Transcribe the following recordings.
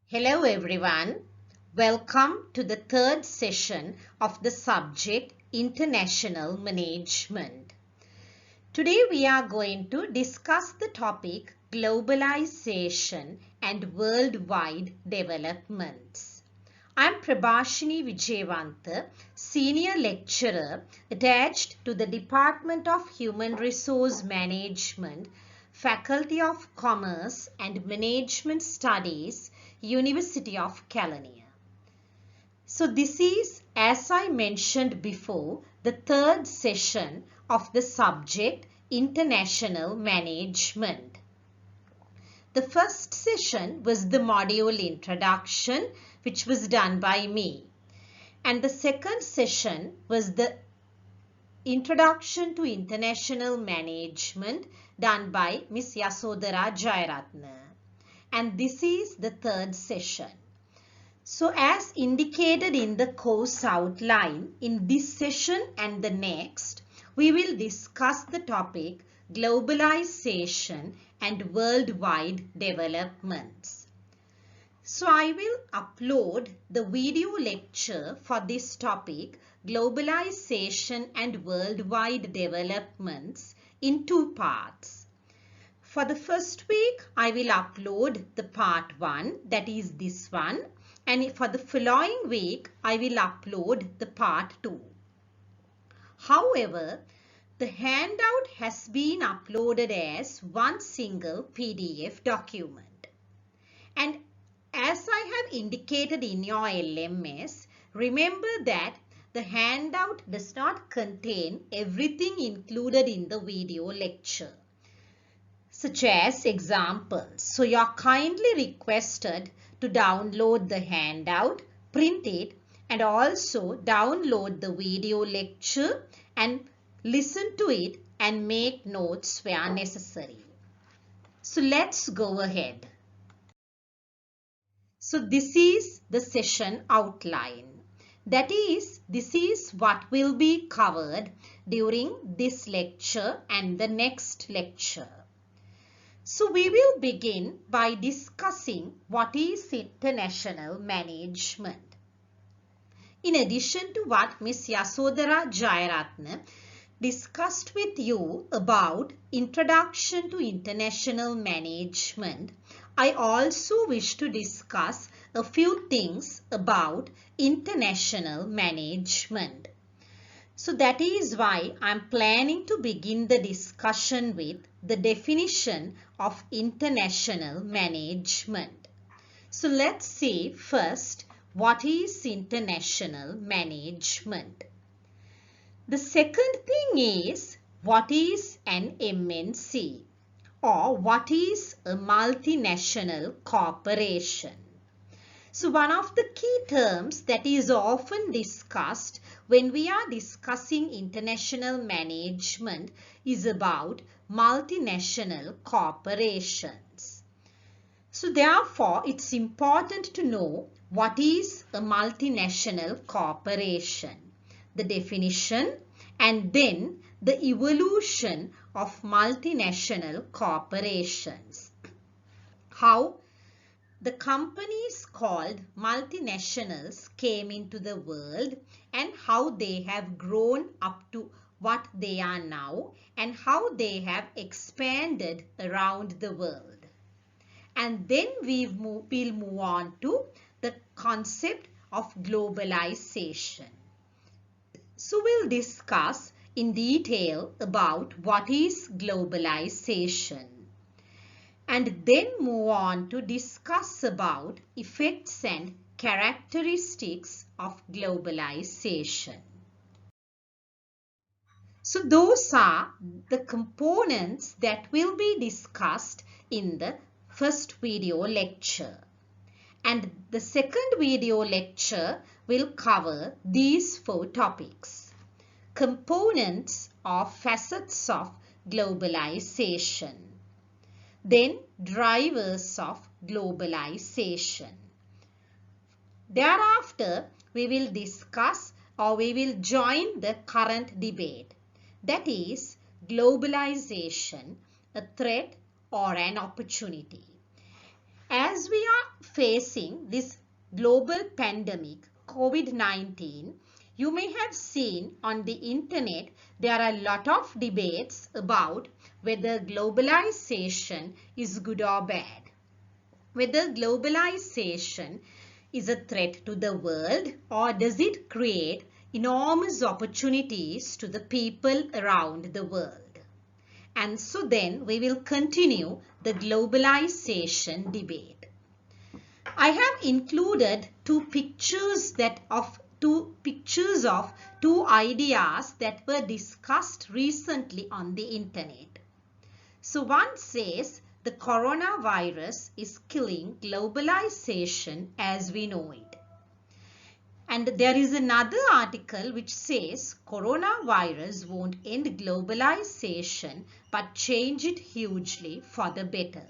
Hello everyone. Welcome to the third session of the subject International Management. Today we are going to discuss the topic Globalization and Worldwide Developments. I am Prabhashini Vijayavantha, Senior Lecturer attached to the Department of Human Resource Management, Faculty of Commerce and Management Studies, University of Kelaniya. So this is, as I mentioned before, the third session of the subject International Management. The first session was the module introduction, which was done by me. And the second session was the introduction to international management done by Miss Yasodhara Jayaratne. And this is the third session. So as indicated in the course outline, in this session and the next, we will discuss the topic Globalization and Worldwide Developments. So I will upload the video lecture for this topic, Globalization and Worldwide Developments, in two parts. For the first week, I will upload the part 1, that is this one, and for the following week, I will upload the part 2. However, the handout has been uploaded as one single PDF document. And as I have indicated in your LMS, remember that the handout does not contain everything included in the video lecture, such as examples. So you are kindly requested to download the handout, print it, and also download the video lecture and listen to it and make notes where necessary. So let's go ahead. So this is the session outline. That is, this is what will be covered during this lecture and the next lecture. So we will begin by discussing what is international management. In addition to what Ms. Yasodhara Jayaratne discussed with you about Introduction to International Management, I also wish to discuss a few things about international management. So that is why I am planning to begin the discussion with the definition of international management. So let's see first what is international management. The second thing is what is an MNC or what is a multinational corporation. So one of the key terms that is often discussed when we are discussing international management is about multinational corporations. So therefore, it's important to know what is a multinational corporation, the definition, and then the evolution of multinational corporations. How the companies called multinationals came into the world and how they have grown up to what they are now and how they have expanded around the world. And then we'll move on to the concept of globalization. So we'll discuss in detail about what is globalization, and then move on to discuss about effects and characteristics of globalization. So those are the components that will be discussed in the first video lecture. And the second video lecture will cover these four topics: components or facets of globalization, then drivers of globalization. Thereafter, we will discuss or we will join the current debate, that is globalization, a threat or an opportunity. As we are facing this global pandemic, COVID-19, you may have seen on the internet there are a lot of debates about whether globalization is good or bad. Whether globalization is a threat to the world or does it create enormous opportunities to the people around the world. And so then we will continue the globalization debate. I have included two pictures of two ideas that were discussed recently on the internet. So one says the coronavirus is killing globalization as we know it. And there is another article which says coronavirus won't end globalization but change it hugely for the better.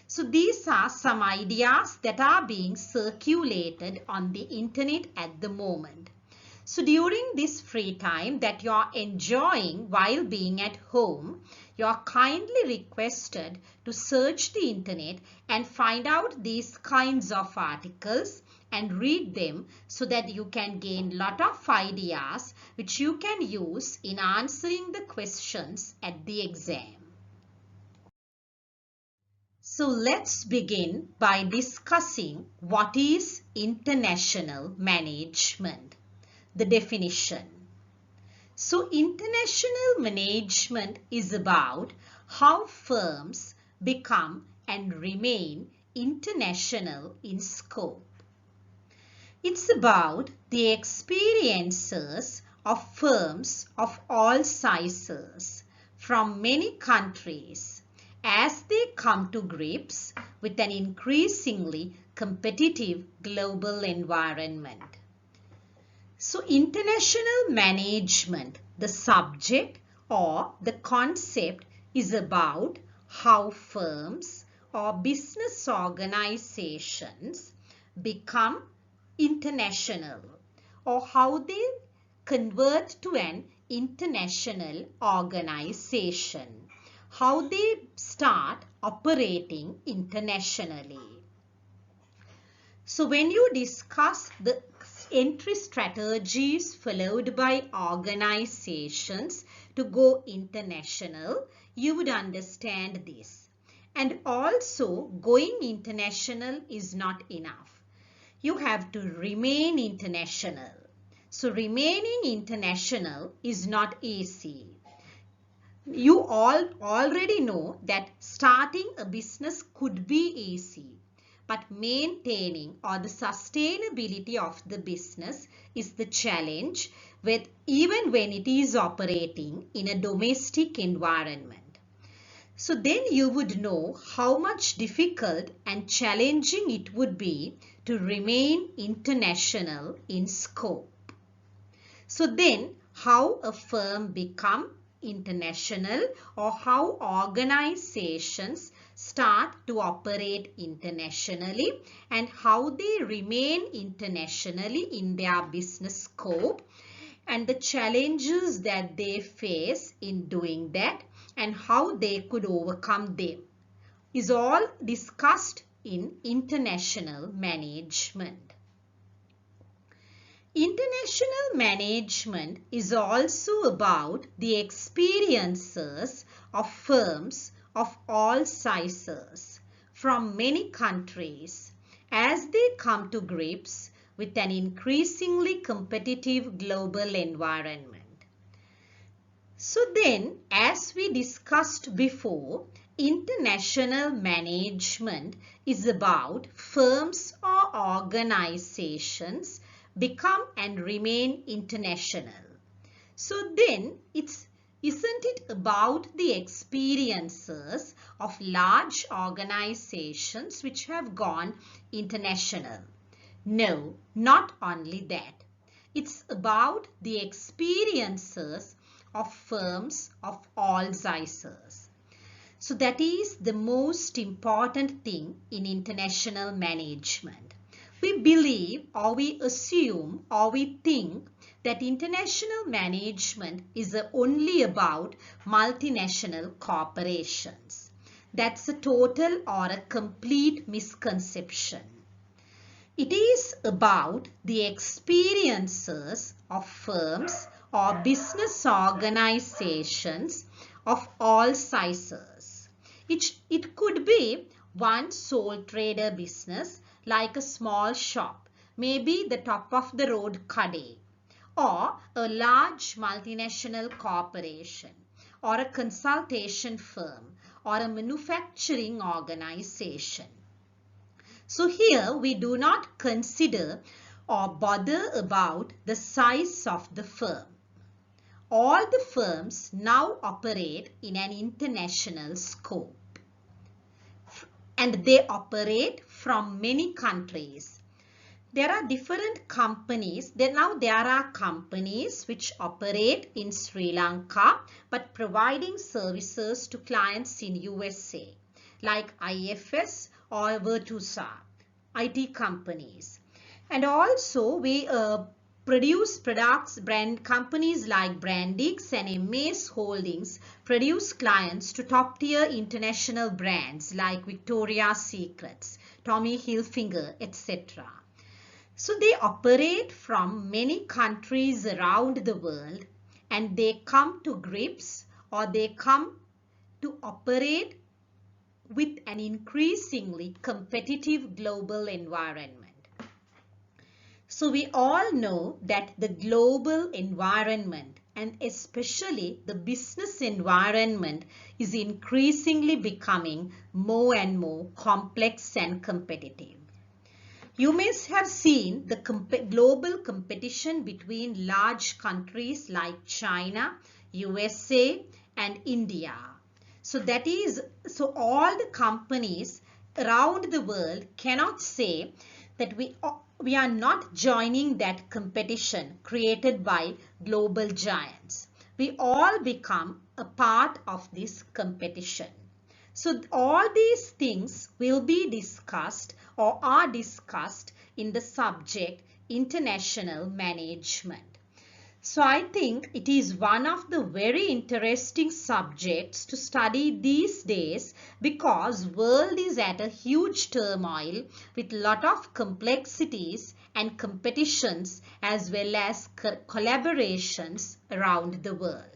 So these are some ideas that are being circulated on the internet at the moment. So during this free time that you are enjoying while being at home, you are kindly requested to search the internet and find out these kinds of articles and read them so that you can gain a lot of ideas which you can use in answering the questions at the exam. So let's begin by discussing what is international management. The definition. So international management is about how firms become and remain international in scope. It's about the experiences of firms of all sizes from many countries as they come to grips with an increasingly competitive global environment. So international management, the subject or the concept is about how firms or business organizations become international or how they convert to an international organization, how they start operating internationally. So when you discuss the entry strategies followed by organizations to go international, you would understand this. And also going international is not enough. You have to remain international. So remaining international is not easy. You all already know that starting a business could be easy, but maintaining or the sustainability of the business is the challenge with even when it is operating in a domestic environment. So then you would know how much difficult and challenging it would be to remain international in scope. So then how a firm become international or how organizations start to operate internationally and how they remain internationally in their business scope and the challenges that they face in doing that and how they could overcome them is all discussed in international management. International management is also about the experiences of firms of all sizes from many countries as they come to grips with an increasingly competitive global environment. So then, as we discussed before, international management is about firms or organizations become and remain international. So then isn't it about the experiences of large organizations which have gone international? No, not only that. It's about the experiences of firms of all sizes. So that is the most important thing in international management. We believe or we assume or we think that international management is only about multinational corporations. That's a total or a complete misconception. It is about the experiences of firms or business organizations of all sizes. It could be one sole trader business like a small shop, maybe the top of the road kadai, or a large multinational corporation, or a consultation firm, or a manufacturing organization. So here we do not consider or bother about the size of the firm. All the firms now operate in an international scope, and they operate from many countries. There are different companies. There are companies which operate in Sri Lanka but providing services to clients in USA, like IFS or Virtusa, IT companies. And also we produce products, companies like Brandix and MAS Holdings produce clients to top tier international brands like Victoria's Secrets, Tommy Hilfiger, etc. So they operate from many countries around the world, and they come to grips or they come to operate with an increasingly competitive global environment. So we all know that the global environment, and especially the business environment, is increasingly becoming more and more complex and competitive. You may have seen the global competition between large countries like China, USA, and India. So all the companies around the world cannot say that we are not joining that competition created by global giants. We all become a part of this competition. So all these things will be discussed or are discussed in the subject international management. So I think it is one of the very interesting subjects to study these days, because world is at a huge turmoil with lot of complexities and competitions as well as collaborations around the world.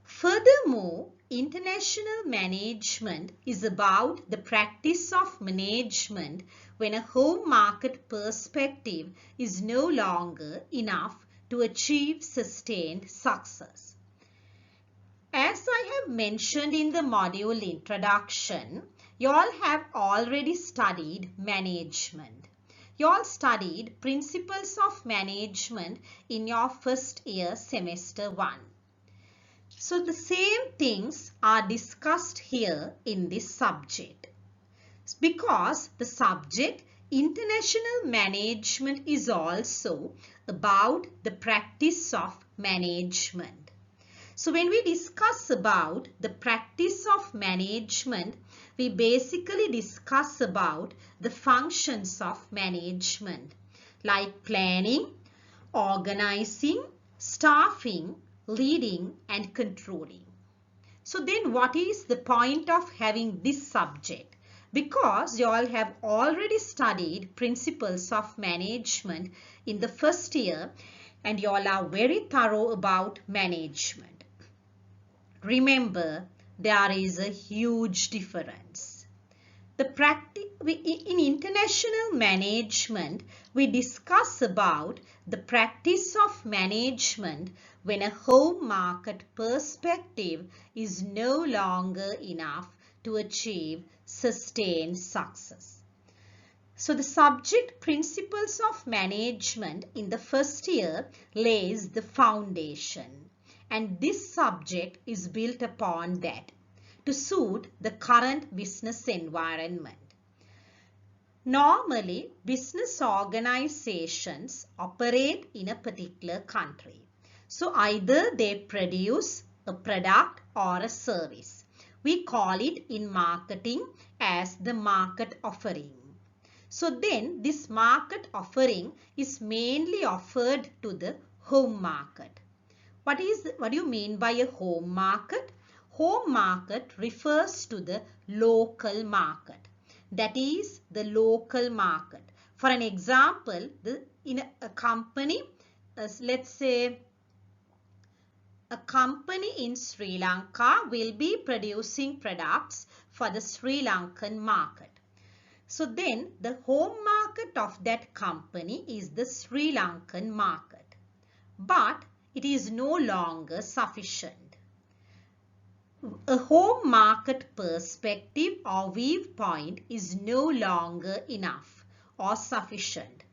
Furthermore, international management is about the practice of management when a home market perspective is no longer enough to achieve sustained success. As I have mentioned in the module introduction, you all have already studied management. You all studied principles of management in your first year semester 1. So the same things are discussed here in this subject, because the subject international management is also about the practice of management. So when we discuss about the practice of management, we basically discuss about the functions of management like planning, organizing, staffing, leading and controlling. So then what is the point of having this subject? Because you all have already studied principles of management in the first year and you all are very thorough about management. Remember, there is a huge difference. In international management, we discuss about the practice of management when a home market perspective is no longer enough to achieve sustained success. So the subject principles of management in the first year lays the foundation, and this subject is built upon that to suit the current business environment. Normally, business organizations operate in a particular country. So either they produce a product or a service. We call it in marketing as the market offering. So then this market offering is mainly offered to the home market. What do you mean by a home market? home market refers to the local market. That is the local market. For an example, in a company, let's say a company in Sri Lanka will be producing products for the Sri Lankan market. So then the home market of that company is the Sri Lankan market. But it is no longer sufficient. A home market perspective or viewpoint is no longer enough or sufficient.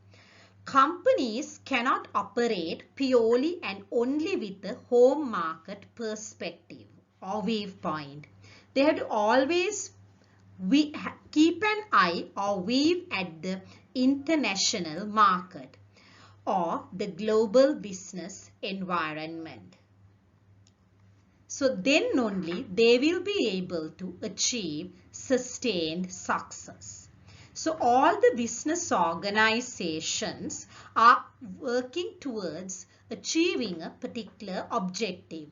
Companies cannot operate purely and only with the home market perspective or viewpoint. They have to always keep an eye or weave at the international market or the global business environment. So then only they will be able to achieve sustained success. So all the business organizations are working towards achieving a particular objective,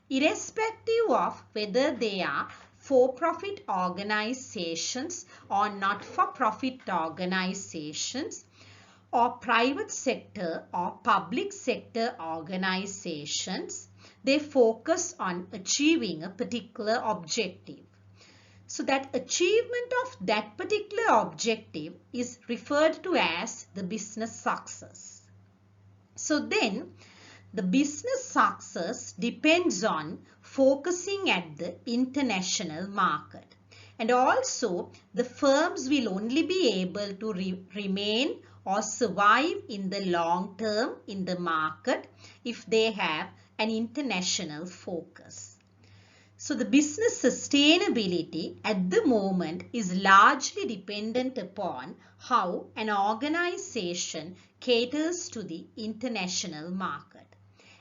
irrespective of whether they are for-profit organizations or not-for-profit organizations, or private sector or public sector organizations. They focus on achieving a particular objective. So that achievement of that particular objective is referred to as the business success. So then the business success depends on focusing at the international market. And also the firms will only be able to remain or survive in the long term in the market if they have an international focus. So the business sustainability at the moment is largely dependent upon how an organization caters to the international market.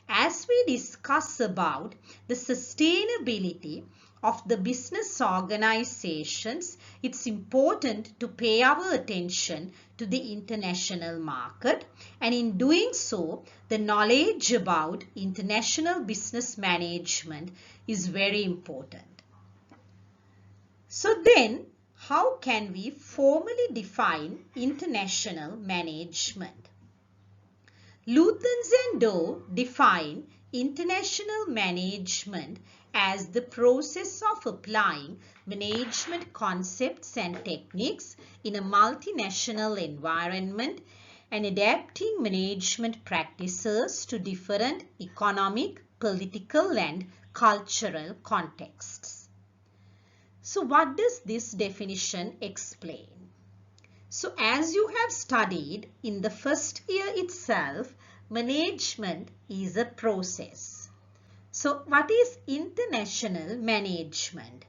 As we discuss about the sustainability of the business organizations, it's important to pay our attention to the international market, and in doing so, the knowledge about international business management is very important. So then, how can we formally define international management? Luthans and Doe define international management as the process of applying management concepts and techniques in a multinational environment and adapting management practices to different economic, political, and cultural contexts. So what does this definition explain? So as you have studied in the first year itself, management is a process. So what is international management?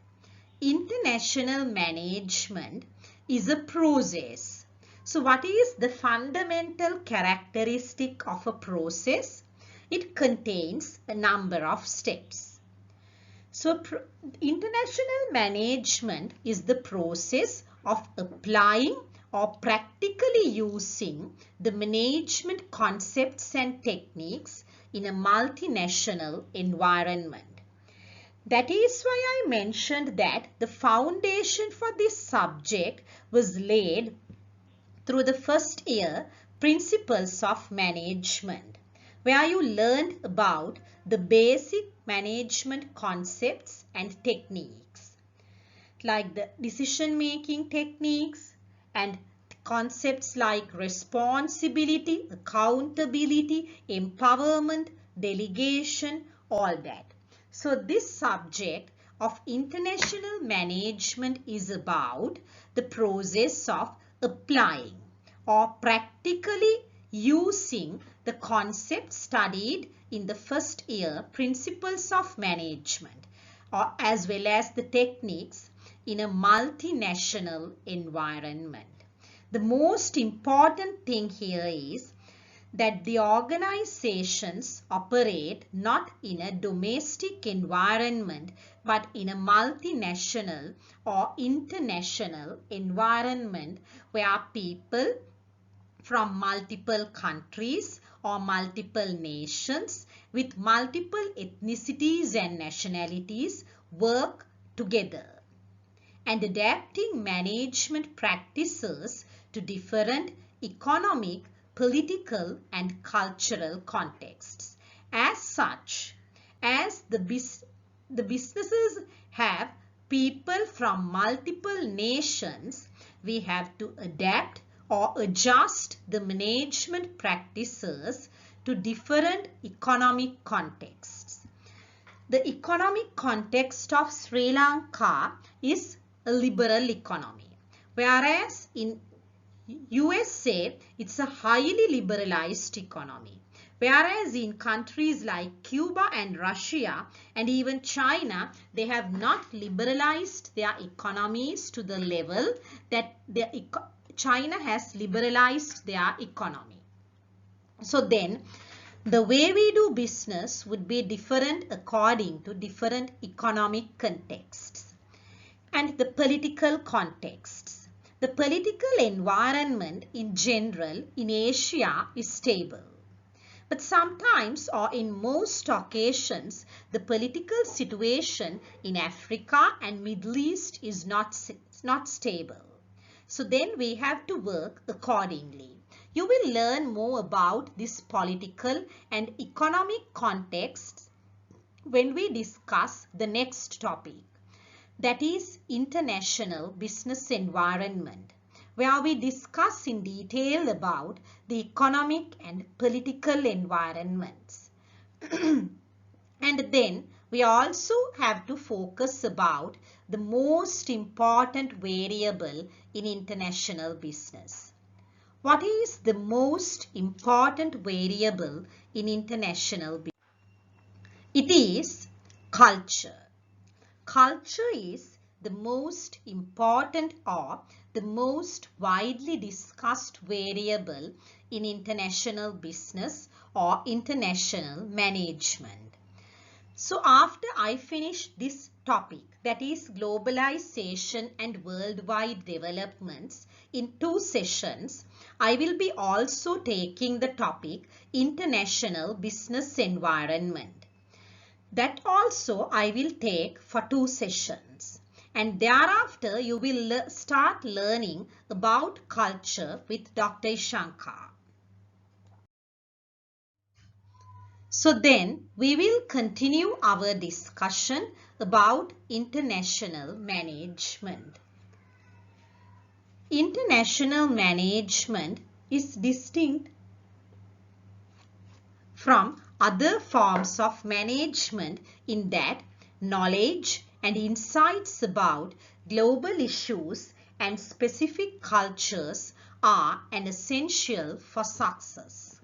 International management is a process. So what is the fundamental characteristic of a process? It contains a number of steps. So international management is the process of applying or practically using the management concepts and techniques in a multinational environment. That is why I mentioned that the foundation for this subject was laid through the first year principles of management, where you learned about the basic management concepts and techniques, like the decision-making techniques and concepts like responsibility, accountability, empowerment, delegation, all that. So this subject of international management is about the process of applying or practically using the concepts studied in the first year principles of management, or as well as the techniques in a multinational environment. The most important thing here is that the organizations operate not in a domestic environment but in a multinational or international environment where people from multiple countries or multiple nations with multiple ethnicities and nationalities work together and adapting management practices to different economic, political, and cultural contexts. As such, as the businesses have people from multiple nations, we have to adapt or adjust the management practices to different economic contexts. The economic context of Sri Lanka is a liberal economy, whereas in USA it's a highly liberalized economy, whereas in countries like Cuba and Russia and even China, they have not liberalized their economies to the level that China has liberalized their economy. So then the way we do business would be different according to different economic contexts and the political contexts. The political environment in general in Asia is stable. But sometimes or in most occasions, the political situation in Africa and Middle East is not stable. So then we have to work accordingly. You will learn more about this political and economic contexts when we discuss the next topic, that is international business environment, where we discuss in detail about the economic and political environments. And then we also have to focus about the most important variable in international business. What is the most important variable in international business? It is culture. Culture is the most important or the most widely discussed variable in international business or international management. So after I finish this topic, that is globalization and worldwide developments, in 2 sessions, I will be also taking the topic international business environment. That also I will take for 2 sessions. And thereafter you will start learning about culture with Dr. Shankar. So then we will continue our discussion about international management. International management is distinct from other forms of management in that knowledge and insights about global issues and specific cultures are an essential for success.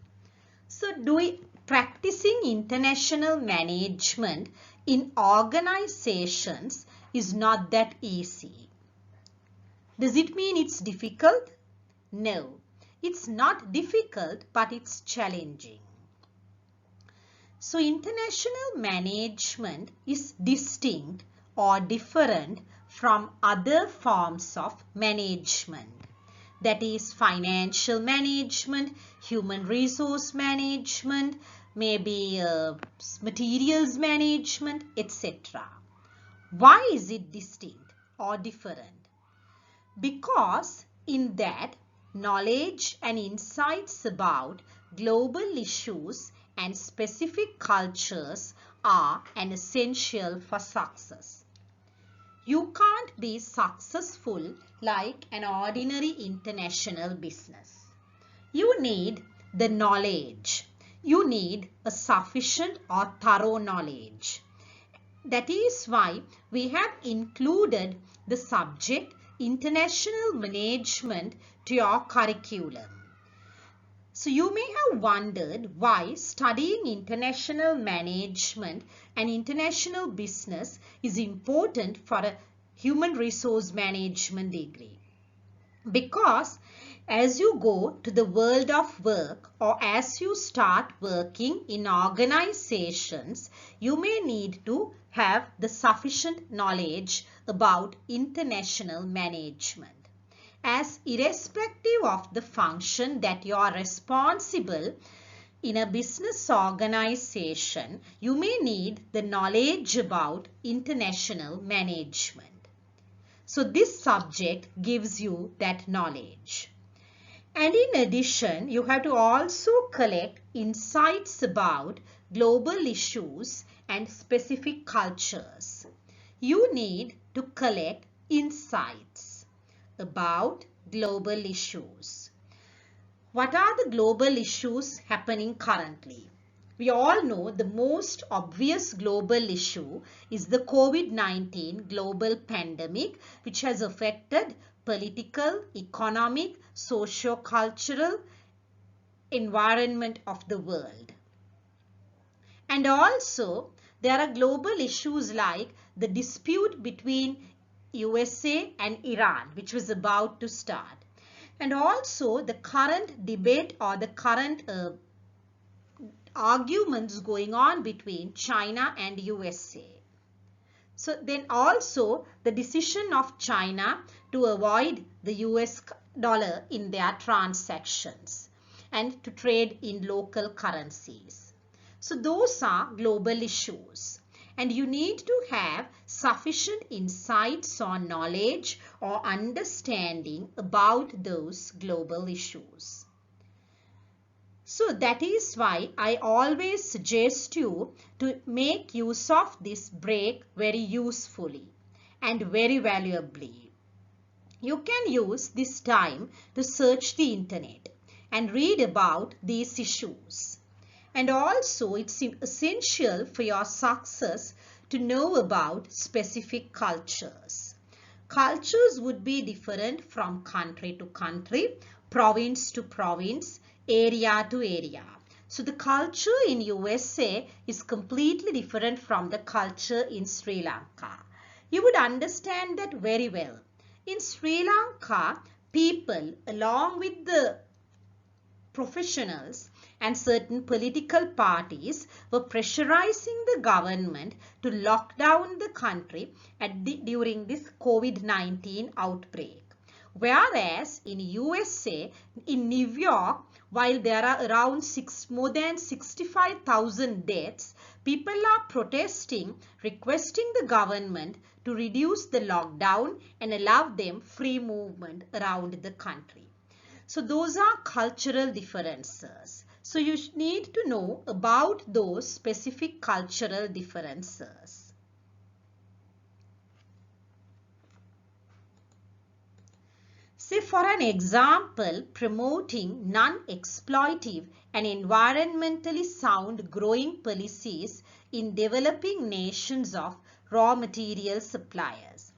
So practicing international management in organizations is not that easy. Does it mean it's difficult? No, it's not difficult, but it's challenging. So international management is distinct or different from other forms of management. That is financial management, human resource management, maybe materials management, etc. Why is it distinct or different? Because in that knowledge and insights about global issues and specific cultures are an essential for success. You can't be successful like an ordinary international business. You need the knowledge. You need a sufficient or thorough knowledge. That is why we have included the subject international management to your curriculum. So you may have wondered why studying international management and international business is important for a human resource management degree. Because as you go to the world of work or as you start working in organizations, you may need to have the sufficient knowledge about international management. As irrespective of the function that you are responsible, in a business organization, you may need the knowledge about international management. So this subject gives you that knowledge. And in addition, you have to also collect insights about global issues and specific cultures. You need to collect insights about global issues. What are the global issues happening currently? We all know the most obvious global issue is the COVID-19 global pandemic, which has affected political, economic, socio-cultural environment of the world. And also, there are global issues like the dispute between USA and Iran, which was about to start. And also the current debate or the current arguments going on between China and USA. So then also the decision of China to avoid the US dollar in their transactions and to trade in local currencies. So those are global issues. And you need to have sufficient insights or knowledge or understanding about those global issues. So that is why I always suggest you to make use of this break very usefully and very valuably. You can use this time to search the internet and read about these issues. And also it's essential for your success to know about specific cultures. Cultures would be different from country to country, province to province, area to area. So the culture in USA is completely different from the culture in Sri Lanka. You would understand that very well. In Sri Lanka, people along with the professionals and certain political parties were pressurizing the government to lock down the country during this COVID-19 outbreak. Whereas in USA, in New York, while there are around more than 65,000 deaths, people are protesting, requesting the government to reduce the lockdown and allow them free movement around the country. So those are cultural differences. So you need to know about those specific cultural differences. Say for an example, promoting non-exploitive and environmentally sound growing policies in developing nations of raw material suppliers.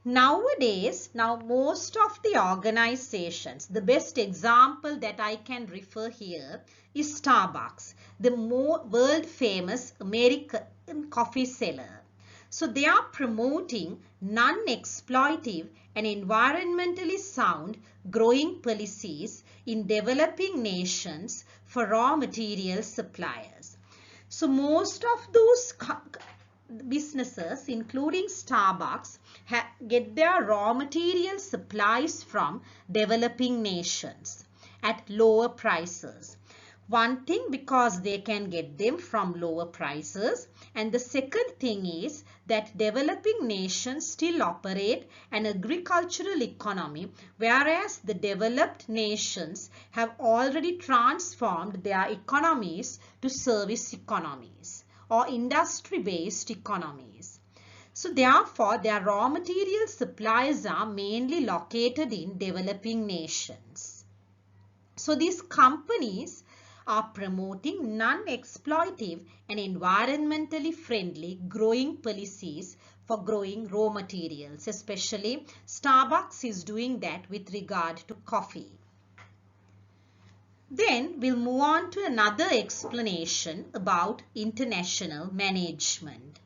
Nowadays, most of the organizations, the best example that I can refer here is Starbucks, the world famous American coffee seller. So they are promoting non-exploitive and environmentally sound growing policies in developing nations for raw material suppliers. So most of those businesses, including Starbucks, get their raw material supplies from developing nations at lower prices. One thing, because they can get them from lower prices, and the second thing is that developing nations still operate an agricultural economy, whereas the developed nations have already transformed their economies to service economies or industry-based economies. So therefore, their raw material supplies are mainly located in developing nations. So these companies are promoting non-exploitive and environmentally friendly growing policies for growing raw materials. Especially Starbucks is doing that with regard to coffee. Then we'll move on to another explanation about international management.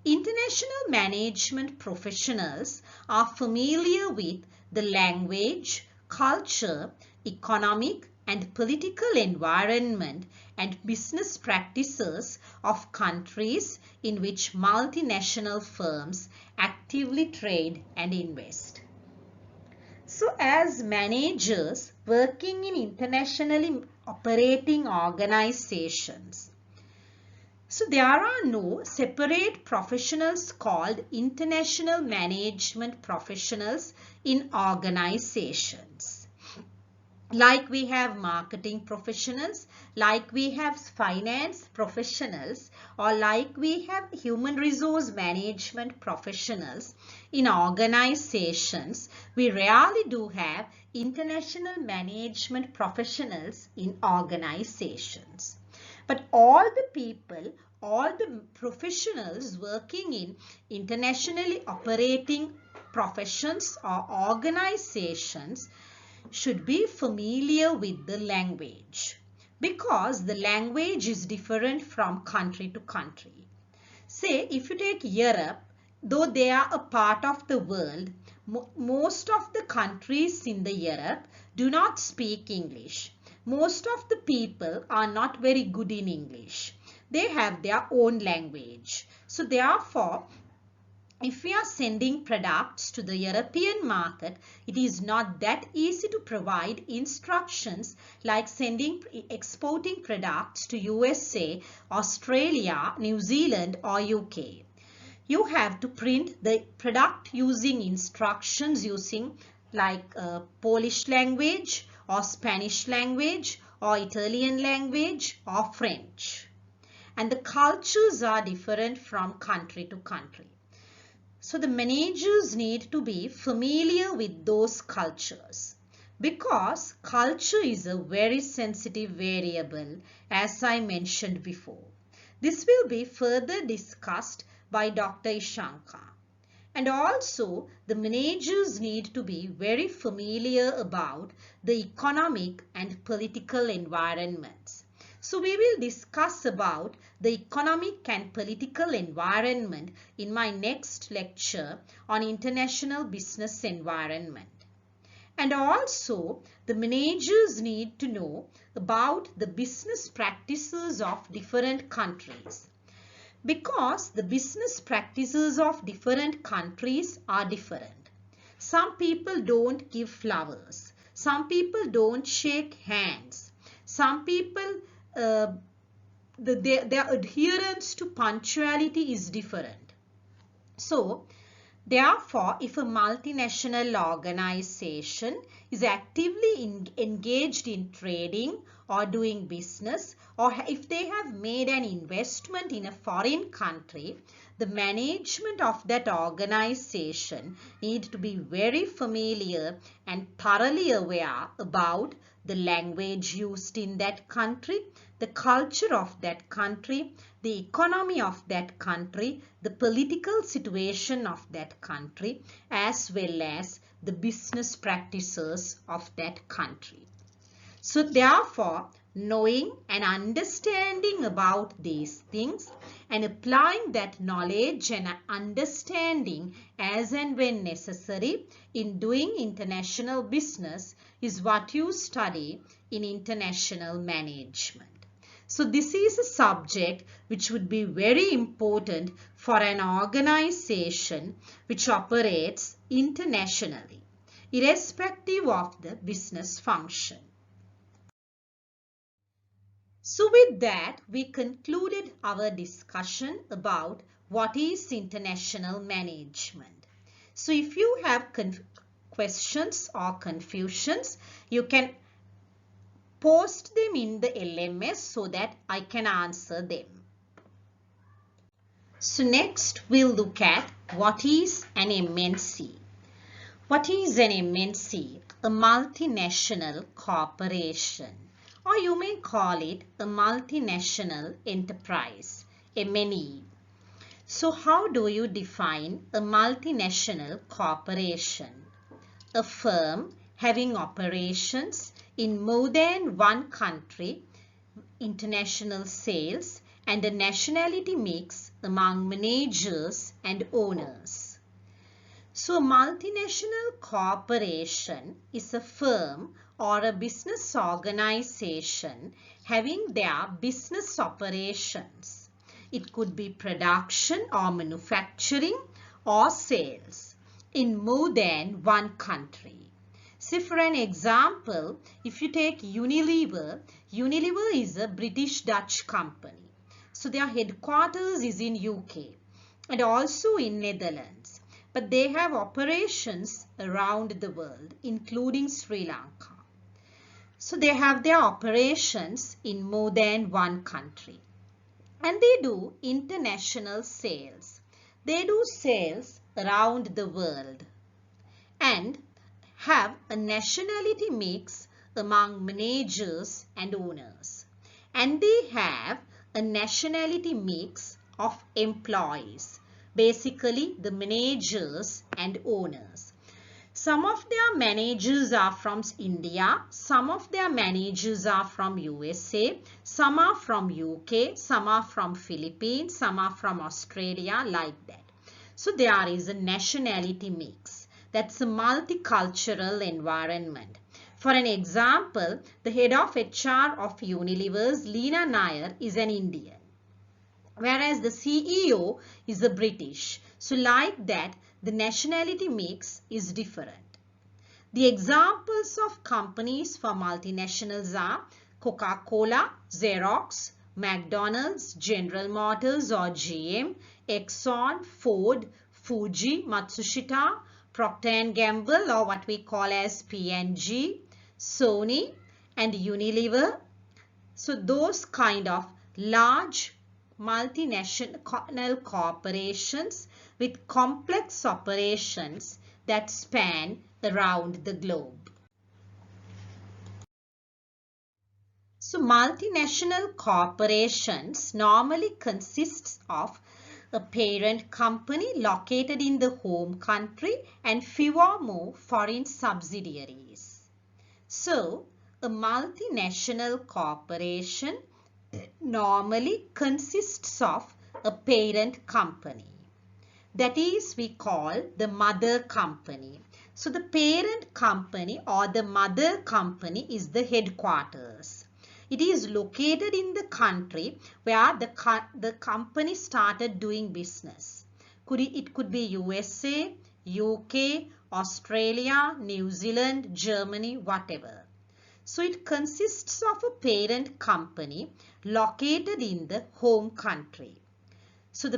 International management professionals are familiar with the language, culture, economic and political environment and business practices of countries in which multinational firms actively trade and invest. So as managers working in internationally operating organizations. So there are no separate professionals called international management professionals in organizations. Like we have marketing professionals, like we have finance professionals, or like we have human resource management professionals in organizations, we rarely do have international management professionals in organizations. But all the people, all the professionals working in internationally operating professions or organizations should be familiar with the language, because the language is different from country to country. Say if you take Europe, though they are a part of the world, most of the countries in the Europe do not speak English. Most of the people are not very good in English. They have their own language. So therefore, if we are sending products to the European market, it is not that easy to provide instructions like exporting products to USA, Australia, New Zealand or UK. You have to print the product using instructions using like Polish language or Spanish language or Italian language or French. And the cultures are different from country to country. So the managers need to be familiar with those cultures, because culture is a very sensitive variable, as I mentioned before. This will be further discussed by Dr. Ishankar. And also the managers need to be very familiar about the economic and political environments. So we will discuss about the economic and political environment in my next lecture on international business environment. And also the managers need to know about the business practices of different countries, because the business practices of different countries are different. Some people don't give flowers. Some people don't shake hands. Some people their adherence to punctuality is different. So, therefore, if a multinational organization is actively engaged in trading or doing business, or if they have made an investment in a foreign country, the management of that organization need to be very familiar and thoroughly aware about the language used in that country, the culture of that country, the economy of that country, the political situation of that country, as well as the business practices of that country. So therefore, knowing and understanding about these things and applying that knowledge and understanding as and when necessary in doing international business is what you study in international management. So this is a subject which would be very important for an organization which operates internationally, irrespective of the business function. So with that, we concluded our discussion about what is international management. So if you have questions or confusions, you can post them in the LMS so that I can answer them. So next we'll look at what is an MNC. What is an MNC? A multinational corporation, or you may call it a multinational enterprise, MNE. So how do you define a multinational corporation? A firm having operations in more than one country, international sales, and a nationality mix among managers and owners. So a multinational corporation is a firm or a business organization having their business operations. It could be production or manufacturing or sales in more than one country. Say for an example, if you take Unilever, Unilever is a British-Dutch company. So their headquarters is in UK and also in Netherlands. But they have operations around the world, including Sri Lanka. So they have their operations in more than one country. And they do international sales. They do sales around the world and have a nationality mix among managers and owners. And they have a nationality mix of employees, basically the managers and owners. Some of their managers are from India, some of their managers are from USA, some are from UK, some are from Philippines, some are from Australia, like that. So there is a nationality mix. That's a multicultural environment. For an example, the head of HR of Unilever's, Leena Nair, is an Indian, whereas the CEO is a British. So like that, the nationality mix is different. The examples of companies for multinationals are Coca-Cola, Xerox, McDonald's, General Motors or GM, Exxon, Ford, Fuji, Matsushita, Procter & Gamble or what we call as P&G, Sony and Unilever. So those kind of large multinational corporations with complex operations that span around the globe. So multinational corporations normally consists of a parent company located in the home country and few or more foreign subsidiaries. So a multinational corporation normally consists of a parent company. That is, we call the mother company. So the parent company or the mother company is the headquarters. It is located in the country where the company started doing business. It could be USA, UK, Australia, New Zealand, Germany, whatever. So it consists of a parent company located in the home country. So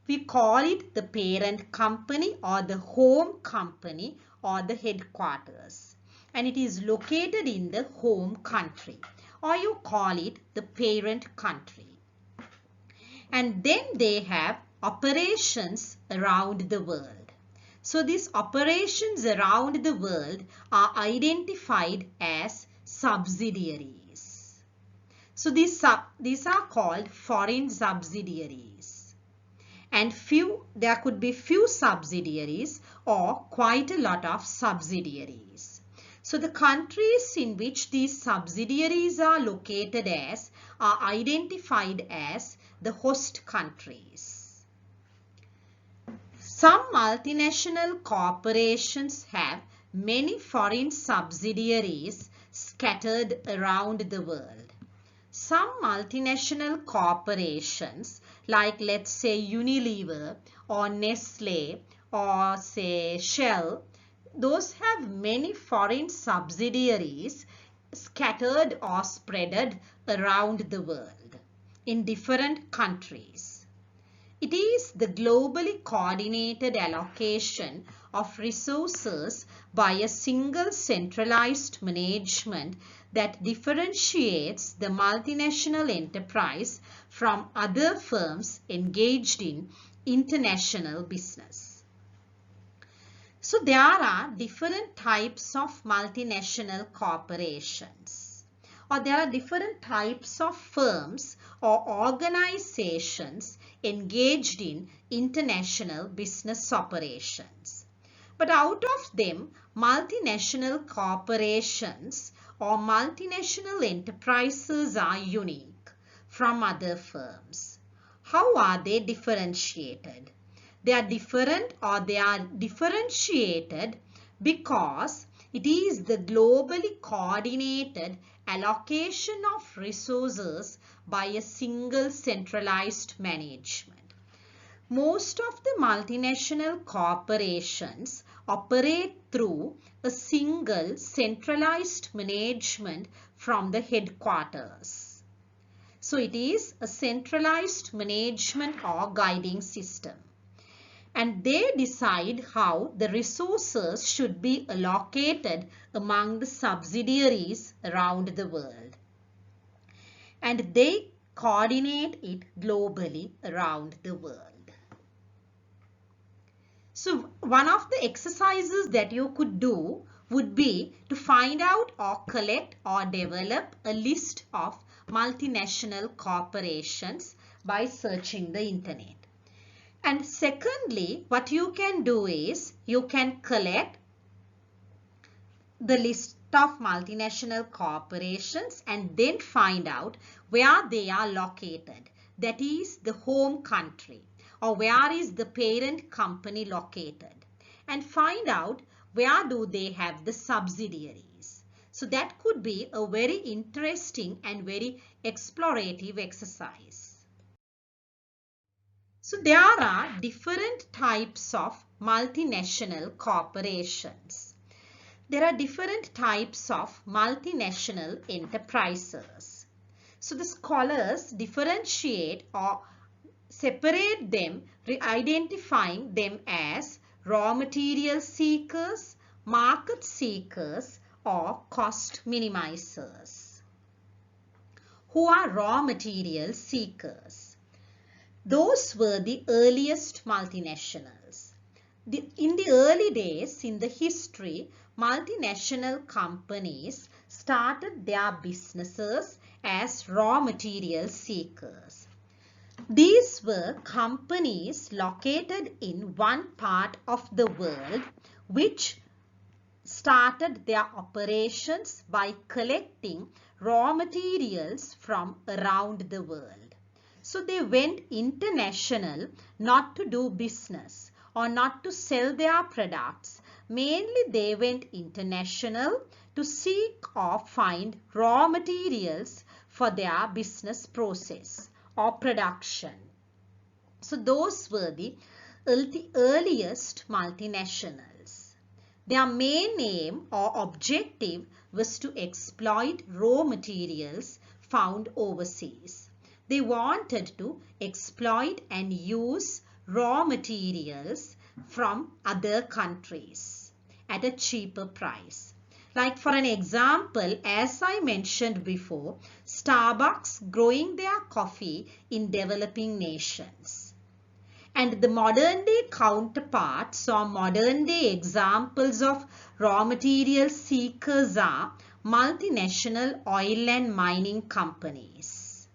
we call it the parent company or the home company or the headquarters. And it is located in the home country, or you call it the parent country. And then they have operations around the world. So these operations around the world are identified as subsidiaries. So these are called foreign subsidiaries. And there could be few subsidiaries or quite a lot of subsidiaries. So the countries in which these subsidiaries are located as are identified as the host countries. Some multinational corporations have many foreign subsidiaries scattered around the world. Some multinational corporations like let's say Unilever or Nestle or say Shell, those have many foreign subsidiaries scattered or spread around the world in different countries. It is the globally coordinated allocation of resources by a single centralized management that differentiates the multinational enterprise from other firms engaged in international business. So there are different types of multinational corporations, or there are different types of firms or organizations engaged in international business operations. But out of them, multinational corporations or multinational enterprises are unique from other firms. How are they differentiated? They are different or they are differentiated because it is the globally coordinated allocation of resources by a single centralized management. Most of the multinational corporations operate through a single centralized management from the headquarters. So it is a centralized management or guiding system. And they decide how the resources should be allocated among the subsidiaries around the world. And they coordinate it globally around the world. So one of the exercises that you could do would be to find out or collect or develop a list of multinational corporations by searching the internet. And secondly, what you can do is you can collect the list of multinational corporations and then find out where they are located. That is the home country, or where is the parent company located, and find out where do they have the subsidiaries. So that could be a very interesting and very explorative exercise. So there are different types of multinational corporations. There are different types of multinational enterprises. So the scholars differentiate or separate them, identifying them as raw material seekers, market seekers, or cost minimizers. Who are raw material seekers? Those were the earliest multinationals. In the early days, in the history, multinational companies started their businesses as raw material seekers. These were companies located in one part of the world which started their operations by collecting raw materials from around the world. So they went international not to do business or not to sell their products. Mainly they went international to seek or find raw materials for their business process or production. So those were the earliest multinationals. Their main aim or objective was to exploit raw materials found overseas. They wanted to exploit and use raw materials from other countries at a cheaper price. Like for an example, as I mentioned before, Starbucks growing their coffee in developing nations. And the modern day counterparts or modern day examples of raw material seekers are multinational oil and mining companies.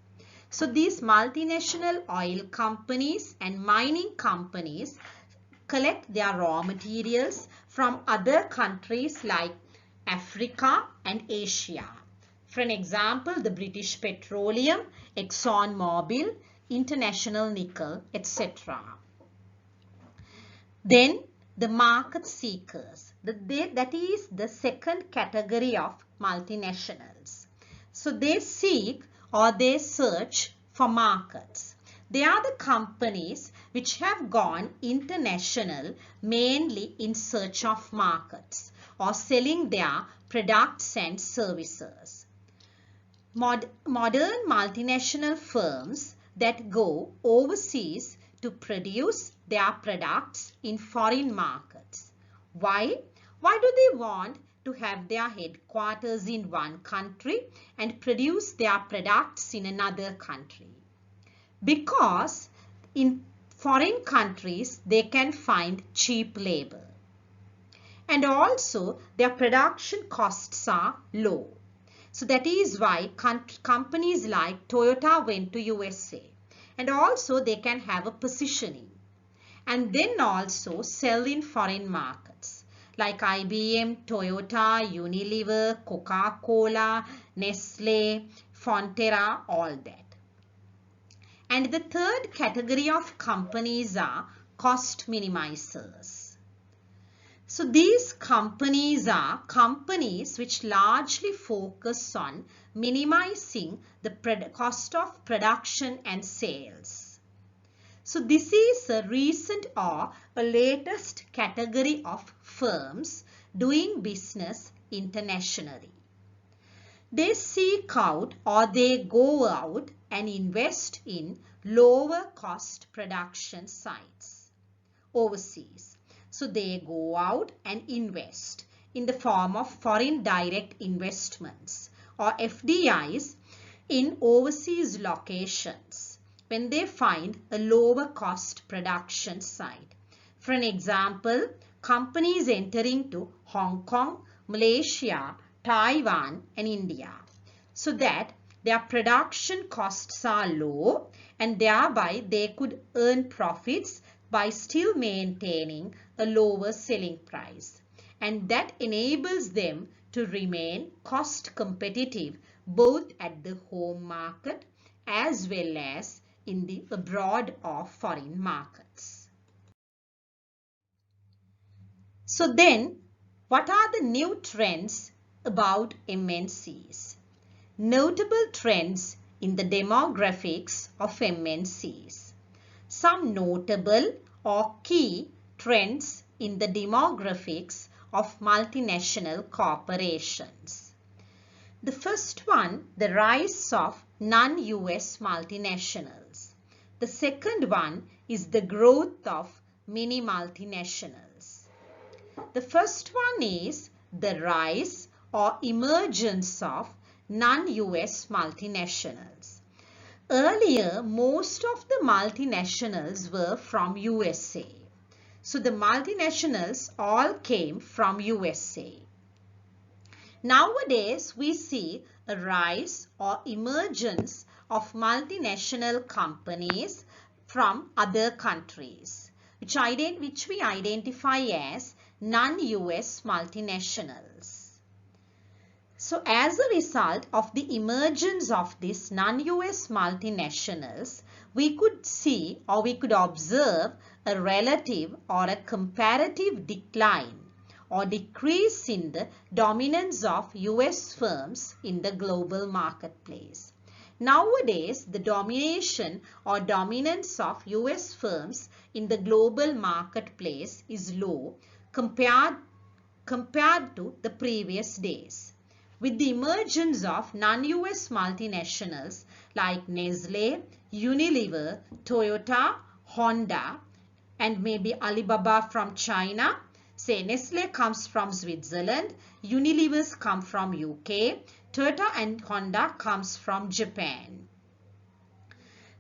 So these multinational oil companies and mining companies collect their raw materials from other countries like Africa and Asia. For an example, the British Petroleum, Exxon Mobil, International Nickel, etc. Then the market seekers. That is the second category of multinationals. So they seek or they search for markets. They are the companies which have gone international mainly in search of markets or selling their products and services. Modern multinational firms that go overseas to produce their products in foreign markets. Why? Why do they want to have their headquarters in one country and produce their products in another country? Because in foreign countries they can find cheap labor. And also their production costs are low. So that is why companies like Toyota went to USA. And also they can have a positioning. And then also sell in foreign markets like IBM, Toyota, Unilever, Coca-Cola, Nestle, Fonterra, all that. And the third category of companies are cost minimizers. So these companies are companies which largely focus on minimizing the cost of production and sales. So this is a recent or a latest category of firms doing business internationally. They seek out or they go out and invest in lower cost production sites overseas. So they go out and invest in the form of foreign direct investments or FDIs in overseas locations when they find a lower cost production site. For an example, companies entering to Hong Kong, Malaysia, Taiwan and India, so that their production costs are low and thereby they could earn profits by still maintaining a lower selling price, and that enables them to remain cost competitive both at the home market as well as in the abroad or foreign markets. So then, what are the new trends about MNCs? Notable trends in the demographics of MNCs. Some notable or key trends in the demographics of multinational corporations. The first one, the rise of non-US multinationals. The second one is the growth of mini multinationals. The first one is the rise or emergence of non-US multinationals. Earlier, most of the multinationals were from USA. So the multinationals all came from USA. Nowadays, we see a rise or emergence of multinational companies from other countries, which we identify as non-US multinationals. So as a result of the emergence of these non-US multinationals, we could see or we could observe a relative or a comparative decline or decrease in the dominance of US firms in the global marketplace. Nowadays, the domination or dominance of US firms in the global marketplace is low compared to the previous days. With the emergence of non-US multinationals like Nestle, Unilever, Toyota, Honda, and maybe Alibaba from China. Say Nestle comes from Switzerland, Unilever's come from UK, Toyota and Honda comes from Japan.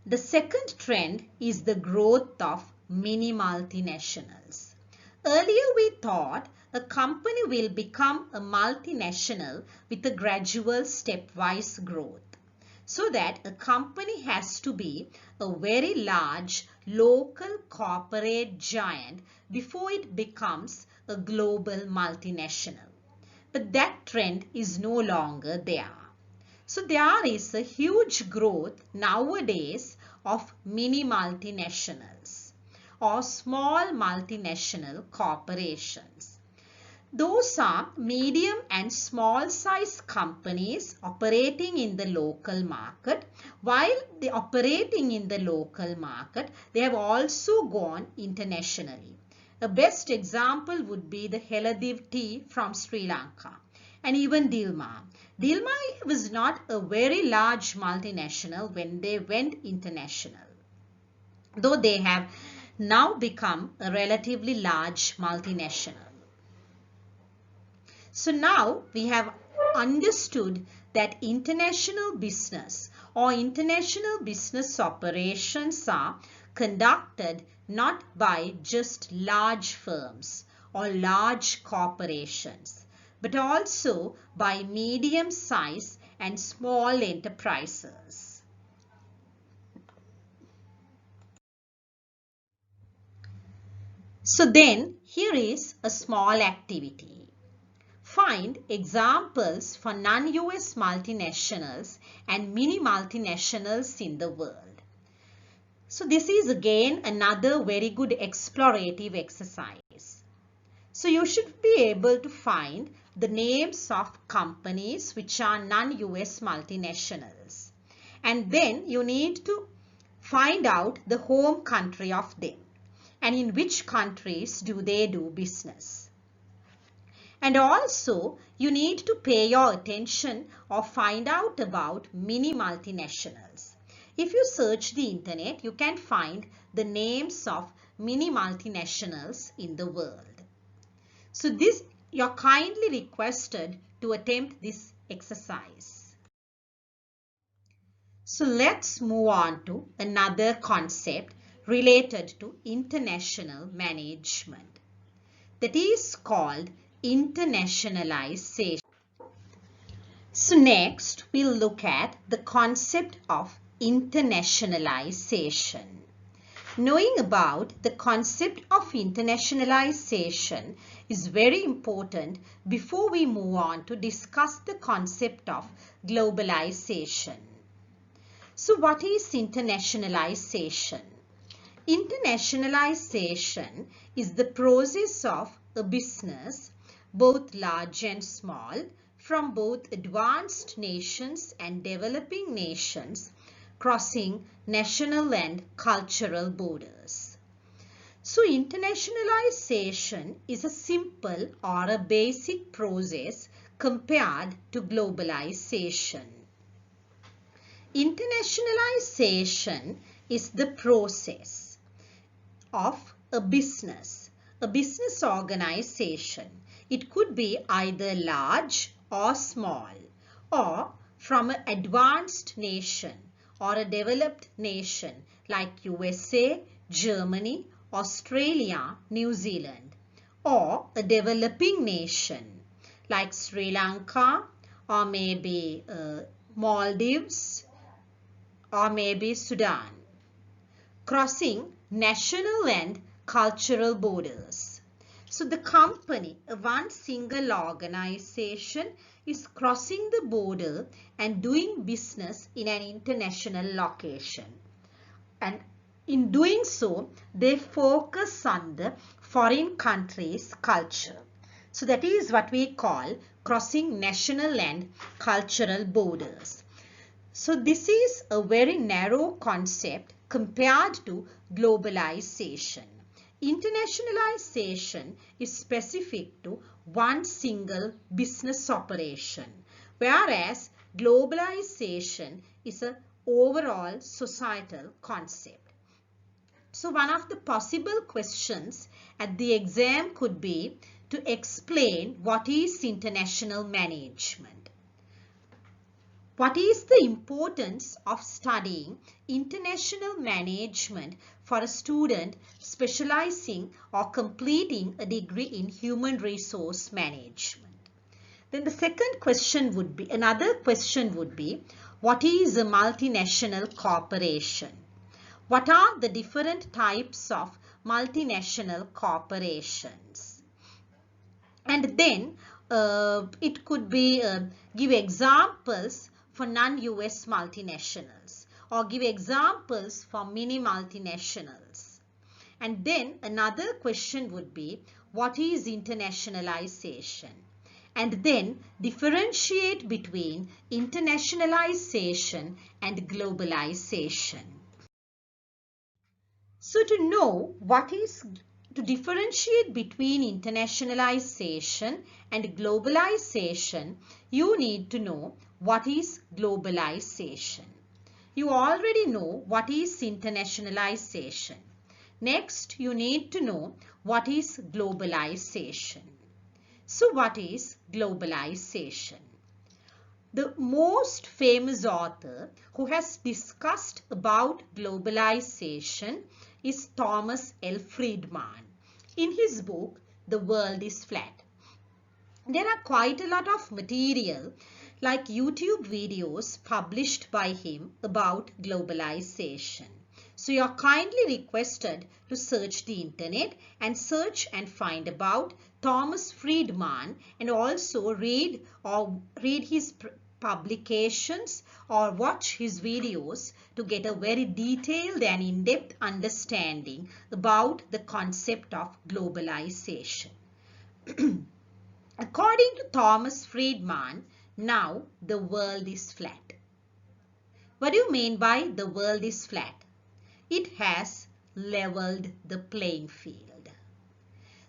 The second trend is the growth of mini multinationals. Earlier we thought a company will become a multinational with a gradual stepwise growth, so that a company has to be a very large local corporate giant before it becomes a global multinational. But that trend is no longer there. So there is a huge growth nowadays of mini multinationals or small multinational corporations. Those are medium and small size companies operating in the local market. While they operating in the local market, they have also gone internationally. A best example would be the Heladiv tea from Sri Lanka and even Dilmah. Dilmah was not a very large multinational when they went international, though they have now become a relatively large multinational. So now we have understood that international business or international business operations are conducted not by just large firms or large corporations, but also by medium size and small enterprises. So then here is a small activity. Find examples for non-US multinationals and mini multinationals in the world. So this is again another very good explorative exercise. So you should be able to find the names of companies which are non-US multinationals. And then you need to find out the home country of them and in which countries do they do business. And also, you need to pay your attention or find out about mini multinationals. If you search the internet, you can find the names of mini multinationals in the world. So you're kindly requested to attempt this exercise. So let's move on to another concept related to international management. That is called internationalization. So next we'll look at the concept of internationalization. Knowing about the concept of internationalization is very important before we move on to discuss the concept of globalization. So what is internationalization? Internationalization is the process of a business, both large and small, from both advanced nations and developing nations, crossing national and cultural borders. So internationalization is a simple or a basic process compared to globalization. Internationalization is the process of a business organization. It could be either large or small, or from an advanced nation or a developed nation like USA, Germany, Australia, New Zealand, or a developing nation like Sri Lanka or maybe Maldives or maybe Sudan, crossing national and cultural borders. So the company, one single organization, is crossing the border and doing business in an international location. And in doing so, they focus on the foreign country's culture. So that is what we call crossing national and cultural borders. So this is a very narrow concept compared to globalization. Internationalization is specific to one single business operation, whereas globalization is an overall societal concept. So one of the possible questions at the exam could be to explain what is international management. What is the importance of studying international management for a student specializing or completing a degree in human resource management? Then the second question would be, another question would be, what is a multinational corporation? What are the different types of multinational corporations? And then it could be give examples for non-US multinationals or give examples for mini multinationals. And then another question would be, what is internationalization? And then differentiate between internationalization and globalization. So to differentiate between internationalization and globalization, you need to know what is globalization. You already know what is internationalization. Next, you need to know what is globalization. So what is globalization? The most famous author who has discussed about globalization is Thomas L. Friedman. In his book, The World is Flat. There are quite a lot of material like YouTube videos published by him about globalization. So you are kindly requested to search the internet and search and find about Thomas Friedman and also read his publications or watch his videos to get a very detailed and in-depth understanding about the concept of globalization. According to Thomas Friedman, now the world is flat. What do you mean by the world is flat? it has leveled the playing field.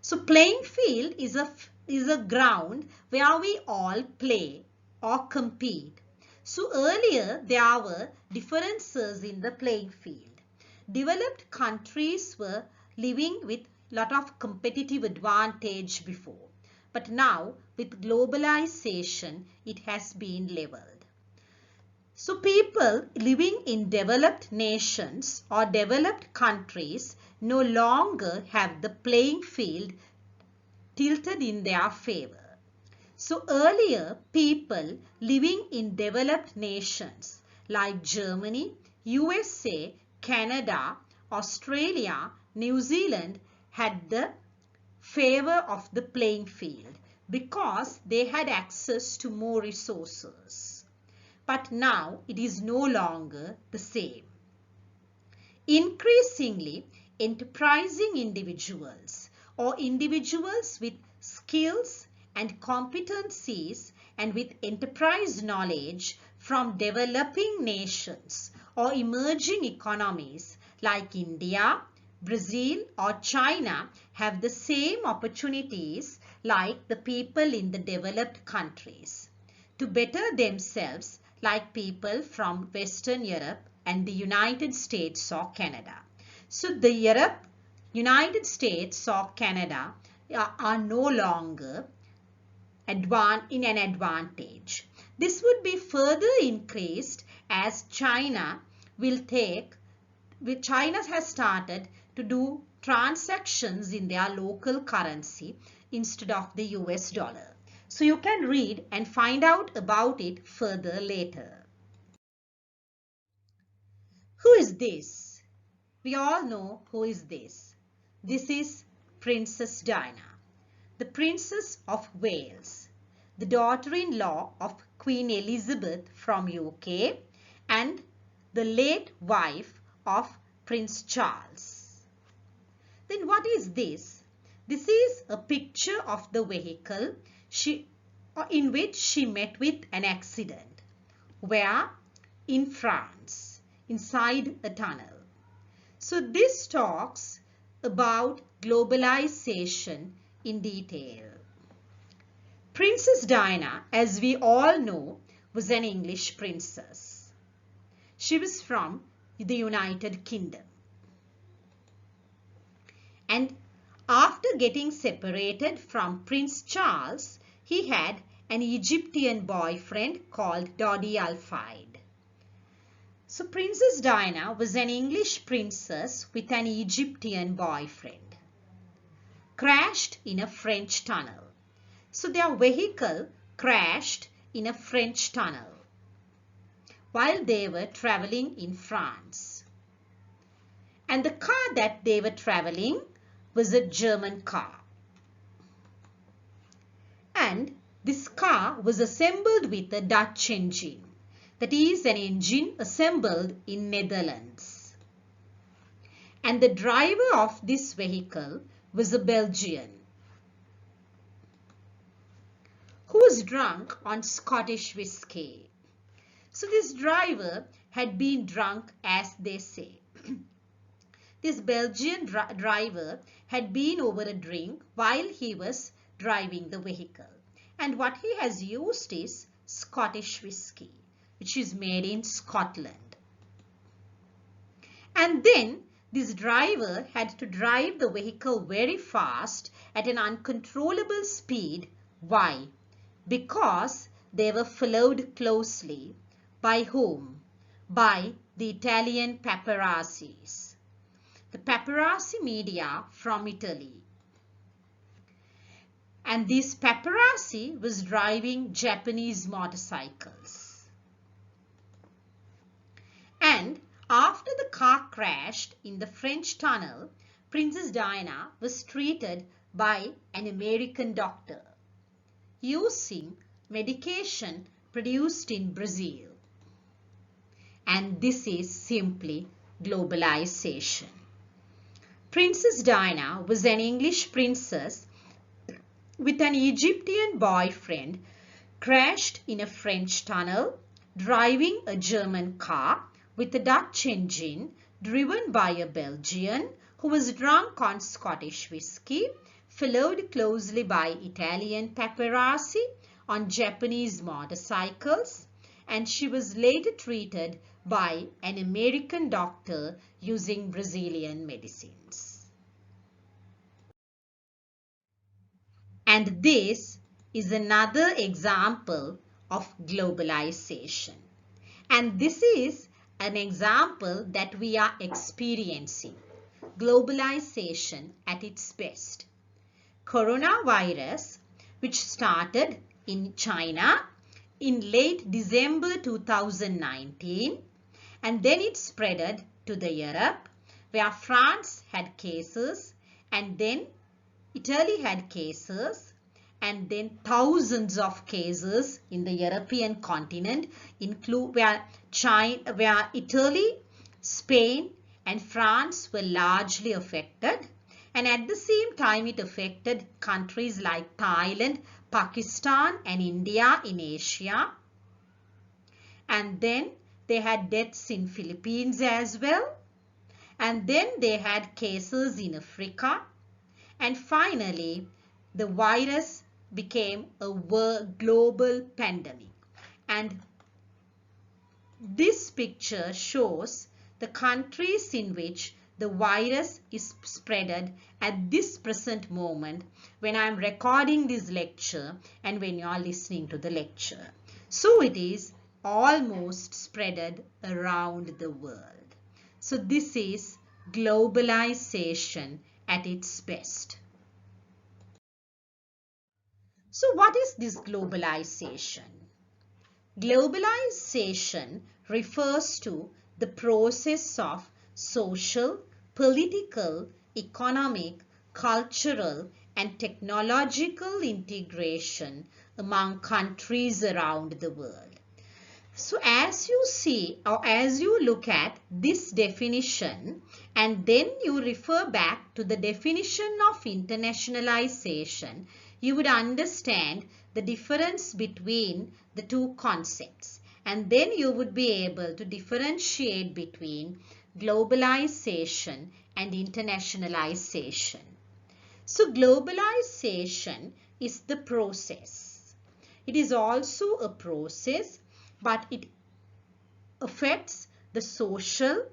So playing field is a ground where we all play or compete. So earlier there were differences in the playing field. Developed countries were living with lot of competitive advantage before. But now with globalization it has been leveled. So people living in developed nations or developed countries no longer have the playing field tilted in their favor. So earlier people living in developed nations like Germany, USA, Canada, Australia, New Zealand had the favor of the playing field because they had access to more resources. But now it is no longer the same. Increasingly, enterprising individuals or individuals with skills and competencies and with enterprise knowledge from developing nations or emerging economies like India, Brazil or China have the same opportunities like the people in the developed countries to better themselves like people from Western Europe and the United States or Canada. So the Europe, United States or Canada are no longer in an advantage. This would be further increased as China has started to do transactions in their local currency instead of the US dollar. So you can read and find out about it further later. Who is this? We all know who is this. This is Princess Diana, the Princess of Wales, the daughter-in-law of Queen Elizabeth from UK and the late wife of Prince Charles. Then what is this? This is a picture of the vehicle in which she met with an accident. Where? In France, inside a tunnel. So this talks about globalization in detail. Princess Diana, as we all know, was an English princess. She was from the United Kingdom. And after getting separated from Prince Charles, he had an Egyptian boyfriend called Dodi Al-Fayed. So Princess Diana was an English princess with an Egyptian boyfriend. Crashed in a French tunnel. So their vehicle crashed in a French tunnel while they were traveling in France. And the car that they were traveling was a German car. And this car was assembled with a Dutch engine. That is an engine assembled in Netherlands. And the driver of this vehicle was a Belgian who was drunk on Scottish whiskey. So this driver had been drunk, as they say. This Belgian driver had been over a drink while he was driving the vehicle. And what he has used is Scottish whiskey, which is made in Scotland. And then this driver had to drive the vehicle very fast at an uncontrollable speed. Why? Because they were followed closely. By whom? By the Italian paparazzis. The paparazzi media from Italy. And this paparazzi was driving Japanese motorcycles. And after the car crashed in the French tunnel, Princess Diana was treated by an American doctor using medication produced in Brazil. And this is simply globalization. Princess Diana was an English princess with an Egyptian boyfriend, crashed in a French tunnel, driving a German car with a Dutch engine driven by a Belgian who was drunk on Scottish whiskey, followed closely by Italian paparazzi on Japanese motorcycles, and she was later treated by an American doctor using Brazilian medicines. And this is another example of globalization. And this is an example that we are experiencing. Globalization at its best. Coronavirus, which started in China in late December 2019, and then it spreaded to the Europe, where France had cases, and then Italy had cases, and then thousands of cases in the European continent, where Italy, Spain, and France were largely affected. And at the same time, it affected countries like Thailand, Pakistan, and India in Asia. And then they had deaths in Philippines as well. And then they had cases in Africa. And finally, the virus became a global pandemic. And this picture shows the countries in which the virus is spreaded at this present moment when I am recording this lecture and when you are listening to the lecture. So it is almost spreaded around the world. So this is globalization at its best. So what is this globalization? Globalization refers to the process of social, political, economic, cultural, and technological integration among countries around the world. So as you see or as you look at this definition and then you refer back to the definition of internationalization, you would understand the difference between the two concepts, and then you would be able to differentiate between globalization and internationalization. So globalization is the process. It is also a process, but it affects the social,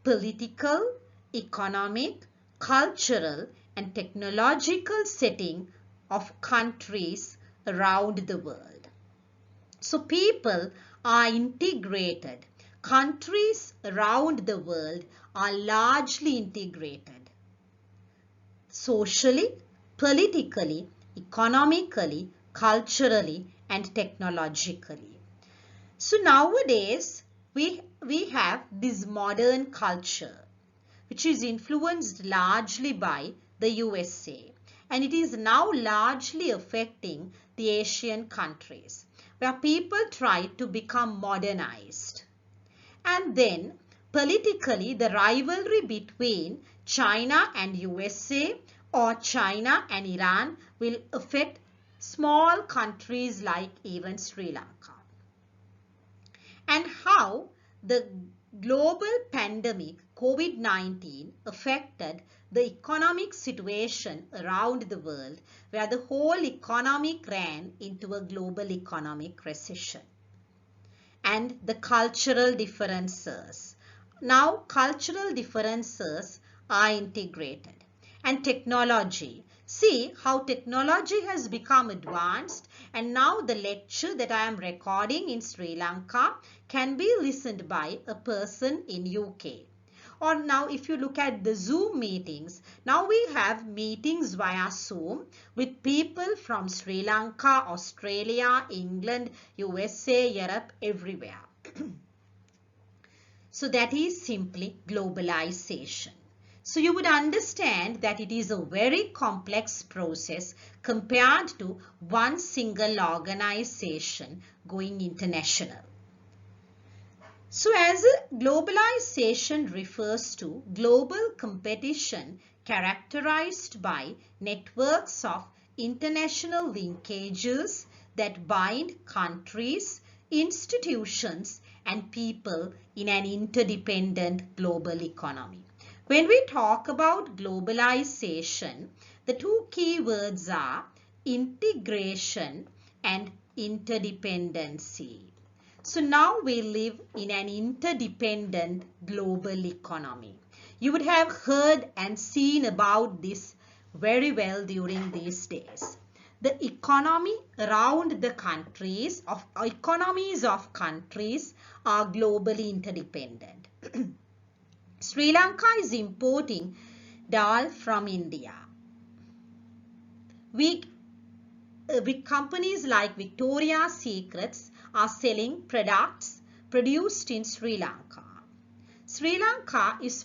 political, economic, cultural, and technological setting of countries around the world. So people are integrated. Countries around the world are largely integrated. Socially, politically, economically, culturally, and technologically. So nowadays, we have this modern culture, which is influenced largely by the USA. And it is now largely affecting the Asian countries, where people try to become modernized. And then, politically, the rivalry between China and USA or China and Iran will affect small countries like even Sri Lanka. And how the global pandemic COVID-19 affected the economic situation around the world, where the whole economy ran into a global economic recession. And the cultural differences. Now cultural differences are integrated. And technology. See how technology has become advanced, and now the lecture that I am recording in Sri Lanka can be listened by a person in UK. Or now if you look at the Zoom meetings, now we have meetings via Zoom with people from Sri Lanka, Australia, England, USA, Europe, everywhere. So that is simply globalization. So you would understand that it is a very complex process compared to one single organization going international. So as globalization refers to global competition characterized by networks of international linkages that bind countries, institutions, and people in an interdependent global economy. When we talk about globalization, the two key words are integration and interdependency. So now we live in an interdependent global economy. You would have heard and seen about this very well during these days. The economies of countries are globally interdependent. Sri Lanka is importing dal from India. We with companies like Victoria's Secrets are selling products produced in Sri Lanka. Sri Lanka is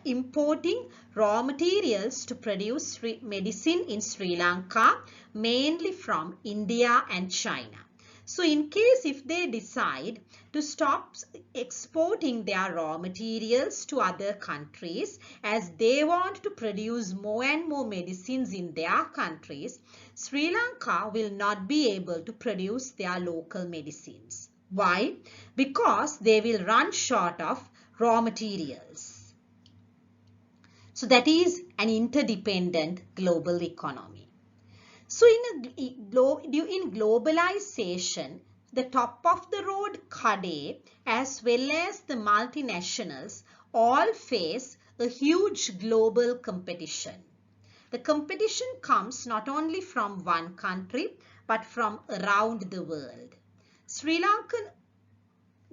importing raw materials to produce medicine in Sri Lanka, mainly from India and China. So in case if they decide to stop exporting their raw materials to other countries as they want to produce more and more medicines in their countries, Sri Lanka will not be able to produce their local medicines. Why? Because they will run short of raw materials. So that is an interdependent global economy. So in globalization, the top of the road Kade as well as the multinationals all face a huge global competition. The competition comes not only from one country but from around the world. Sri Lankan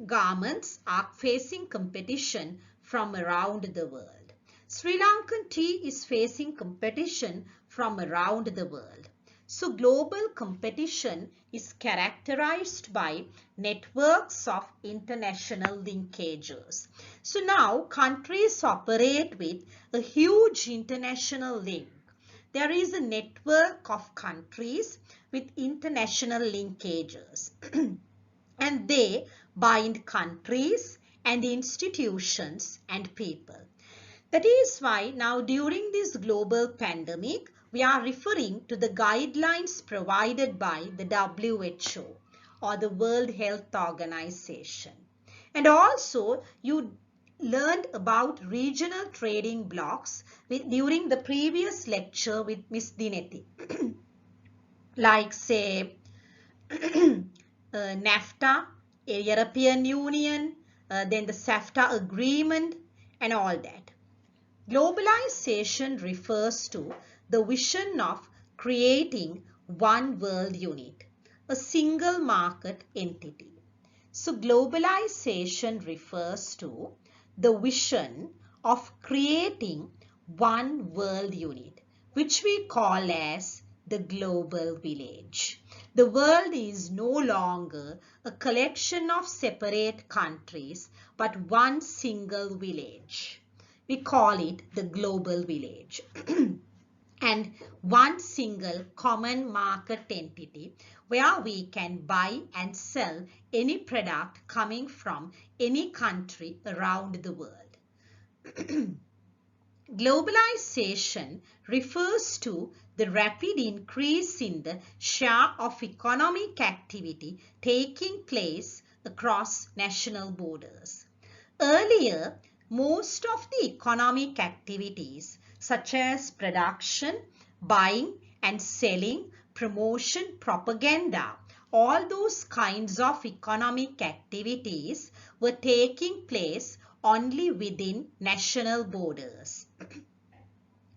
garments are facing competition from around the world. Sri Lankan tea is facing competition from around the world. So global competition is characterized by networks of international linkages. So now countries operate with a huge international link. There is a network of countries with international linkages. And they bind countries and institutions and people. That is why now during this global pandemic, we are referring to the guidelines provided by the WHO or the World Health Organization. And also you learned about regional trading blocks during the previous lecture with Miss Dinethi. Like say NAFTA, European Union, then the SAFTA agreement and all that. Globalization refers to the vision of creating one world unit, a single market entity. So globalization refers to the vision of creating one world unit, which we call as the global village. The world is no longer a collection of separate countries, but one single village. We call it the global village. And one single common market entity where we can buy and sell any product coming from any country around the world. Globalization refers to the rapid increase in the share of economic activity taking place across national borders. Earlier, most of the economic activities such as production, buying and selling, promotion, propaganda, all those kinds of economic activities were taking place only within national borders.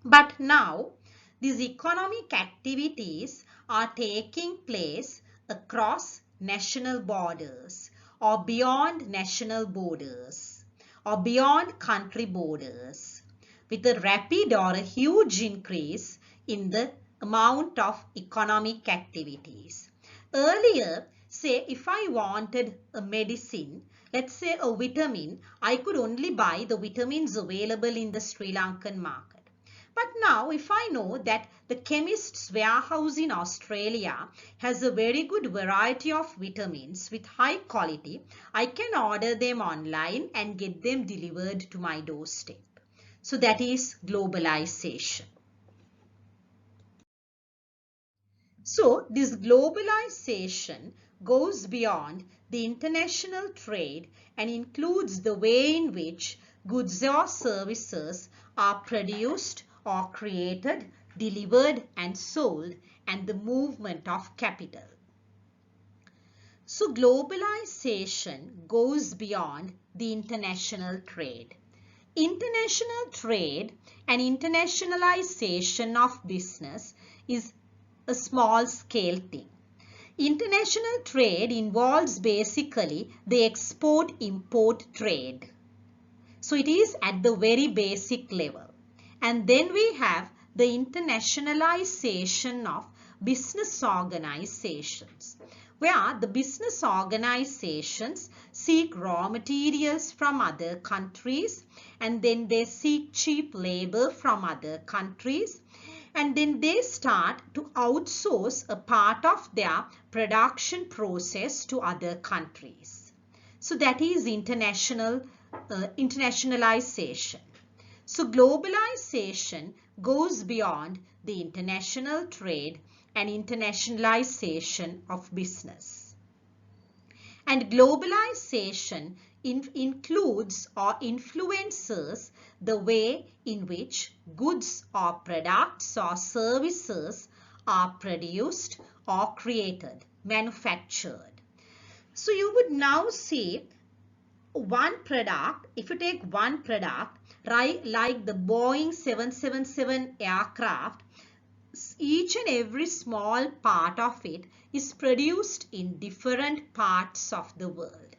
But now, these economic activities are taking place across national borders or beyond national borders or beyond country borders with a rapid or a huge increase in the amount of economic activities. Earlier, say if I wanted a medicine, let's say a vitamin, I could only buy the vitamins available in the Sri Lankan market. But now if I know that the chemist's warehouse in Australia has a very good variety of vitamins with high quality, I can order them online and get them delivered to my doorstep. So that is globalization. So this globalization goes beyond the international trade and includes the way in which goods or services are produced or created, delivered and sold, and the movement of capital. So globalization goes beyond the international trade. International trade and internationalization of business is a small scale thing. International trade involves basically the export-import trade. So it is at the very basic level. And then we have the internationalization of business organizations, where the business organizations seek raw materials from other countries, and then they seek cheap labor from other countries, and then they start to outsource a part of their production process to other countries. So that is internationalization. So globalization goes beyond the international trade and internationalization of business. And globalization includes or influences the way in which goods or products or services are produced or created, manufactured. So you would now see one product, if you take one product, right, like the Boeing 777 aircraft, each and every small part of it is produced in different parts of the world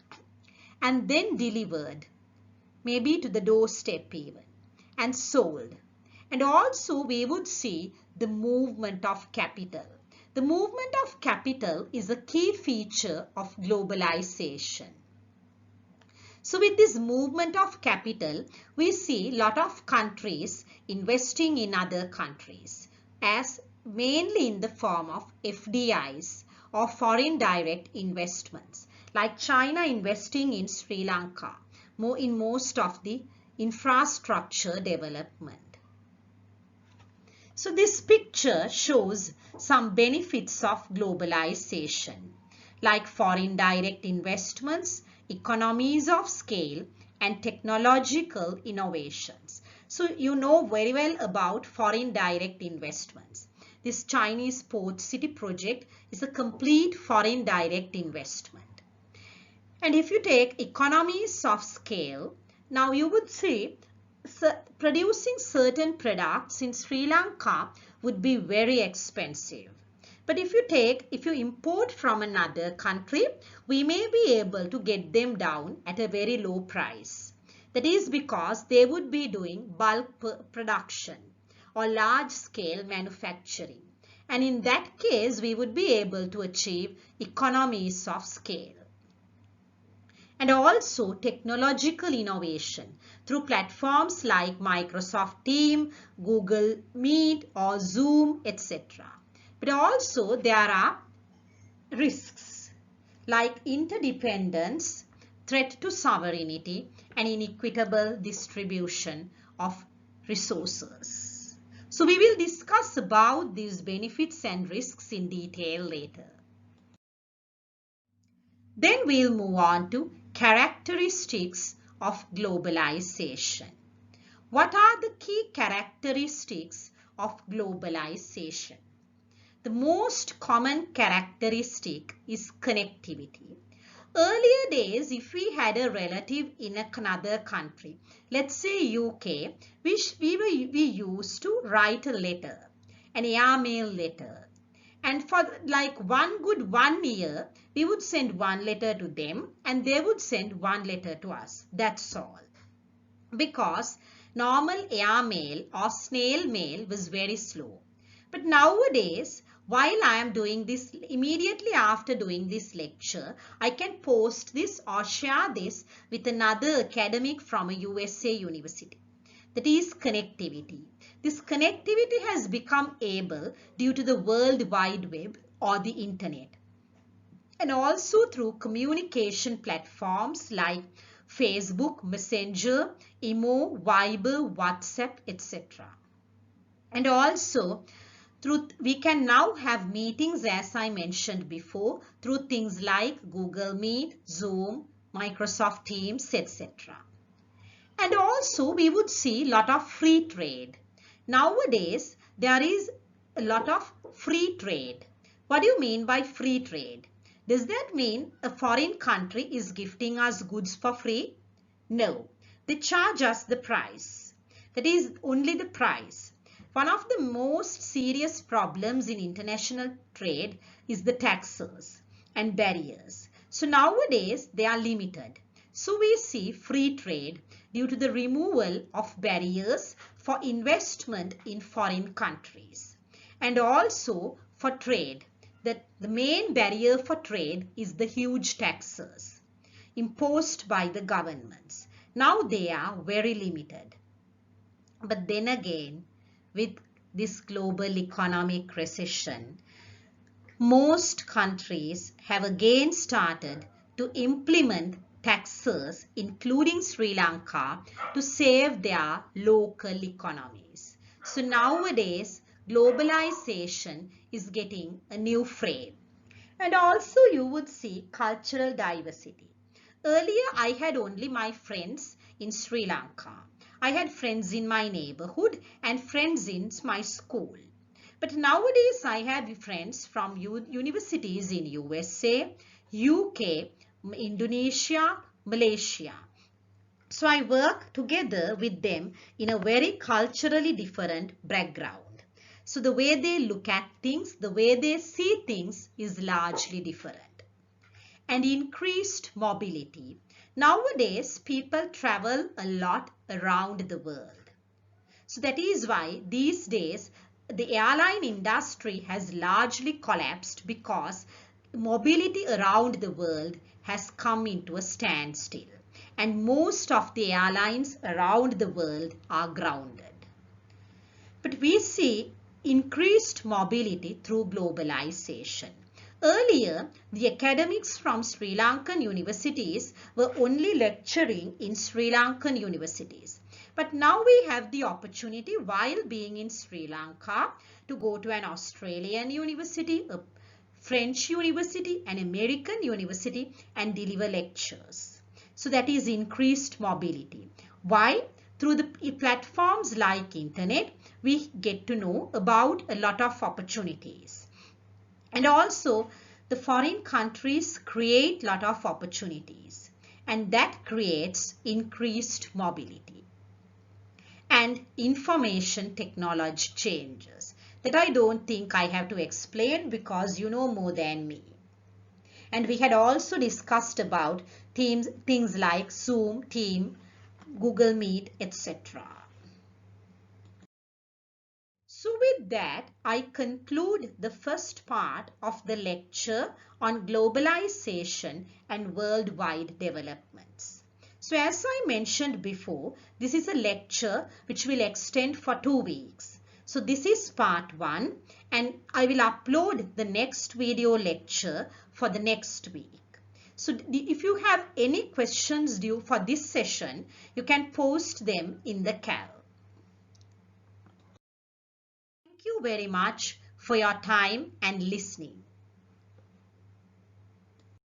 and then delivered, maybe to the doorstep even, and sold. And also we would see the movement of capital. The movement of capital is a key feature of globalization. So with this movement of capital, we see a lot of countries investing in other countries, as mainly in the form of FDIs or foreign direct investments, like China investing in Sri Lanka, in most of the infrastructure development. So this picture shows some benefits of globalization, like foreign direct investments, economies of scale, and technological innovations. So you know very well about foreign direct investments. This Chinese port city project is a complete foreign direct investment. And if you take economies of scale, now you would see producing certain products in Sri Lanka would be very expensive. But if you import from another country, we may be able to get them down at a very low price. That is because they would be doing bulk production or large scale manufacturing. And in that case, we would be able to achieve economies of scale. And also technological innovation through platforms like Microsoft Teams, Google Meet or Zoom, etc. But also there are risks like interdependence, threat to sovereignty, and inequitable distribution of resources. So we will discuss about these benefits and risks in detail later. Then we'll move on to characteristics of globalization. What are the key characteristics of globalization? The most common characteristic is connectivity. Earlier days, if we had a relative in another country, let's say UK, we used to write a letter, an airmail letter. And for like 1 year, we would send one letter to them and they would send one letter to us. That's all. Because normal airmail or snail mail was very slow. But nowadays, while I am doing this, immediately after doing this lecture, I can post this or share this with another academic from a USA university. That is connectivity. This connectivity has become able due to the World Wide Web or the internet, and also through communication platforms like Facebook, Messenger, Imo, Viber, WhatsApp, etc. And also We can now have meetings, as I mentioned before, through things like Google Meet, Zoom, Microsoft Teams, etc. And also we would see a lot of free trade. Nowadays, there is a lot of free trade. What do you mean by free trade? Does that mean a foreign country is gifting us goods for free? No, they charge us the price. That is only the price. One of the most serious problems in international trade is the taxes and barriers. So nowadays they are limited. So we see free trade due to the removal of barriers for investment in foreign countries. And also for trade, the main barrier for trade is the huge taxes imposed by the governments. Now they are very limited. But then again, with this global economic recession, most countries have again started to implement taxes, including Sri Lanka, to save their local economies. So nowadays, globalization is getting a new frame. And also you would see cultural diversity. Earlier, I had only my friends in Sri Lanka. I had friends in my neighborhood and friends in my school. But nowadays, I have friends from universities in USA, UK, Indonesia, Malaysia. So I work together with them in a very culturally different background. So the way they look at things, the way they see things is largely different. And increased mobility. Nowadays, people travel a lot around the world. So that is why these days the airline industry has largely collapsed because mobility around the world has come into a standstill and most of the airlines around the world are grounded. But we see increased mobility through globalization. Earlier, the academics from Sri Lankan universities were only lecturing in Sri Lankan universities. But now we have the opportunity while being in Sri Lanka to go to an Australian university, a French university, an American university and deliver lectures. So that is increased mobility. Why? Through the platforms like internet, we get to know about a lot of opportunities. And also the foreign countries create a lot of opportunities and that creates increased mobility. And information technology changes that I don't think I have to explain because you know more than me. And we had also discussed about things like Zoom, Team, Google Meet, etc. So with that, I conclude the first part of the lecture on globalization and worldwide developments. So as I mentioned before, this is a lecture which will extend for 2 weeks. So this is part 1 and I will upload the next video lecture for the next week. So if you have any questions due for this session, you can post them in the cal. Thank you very much for your time and listening.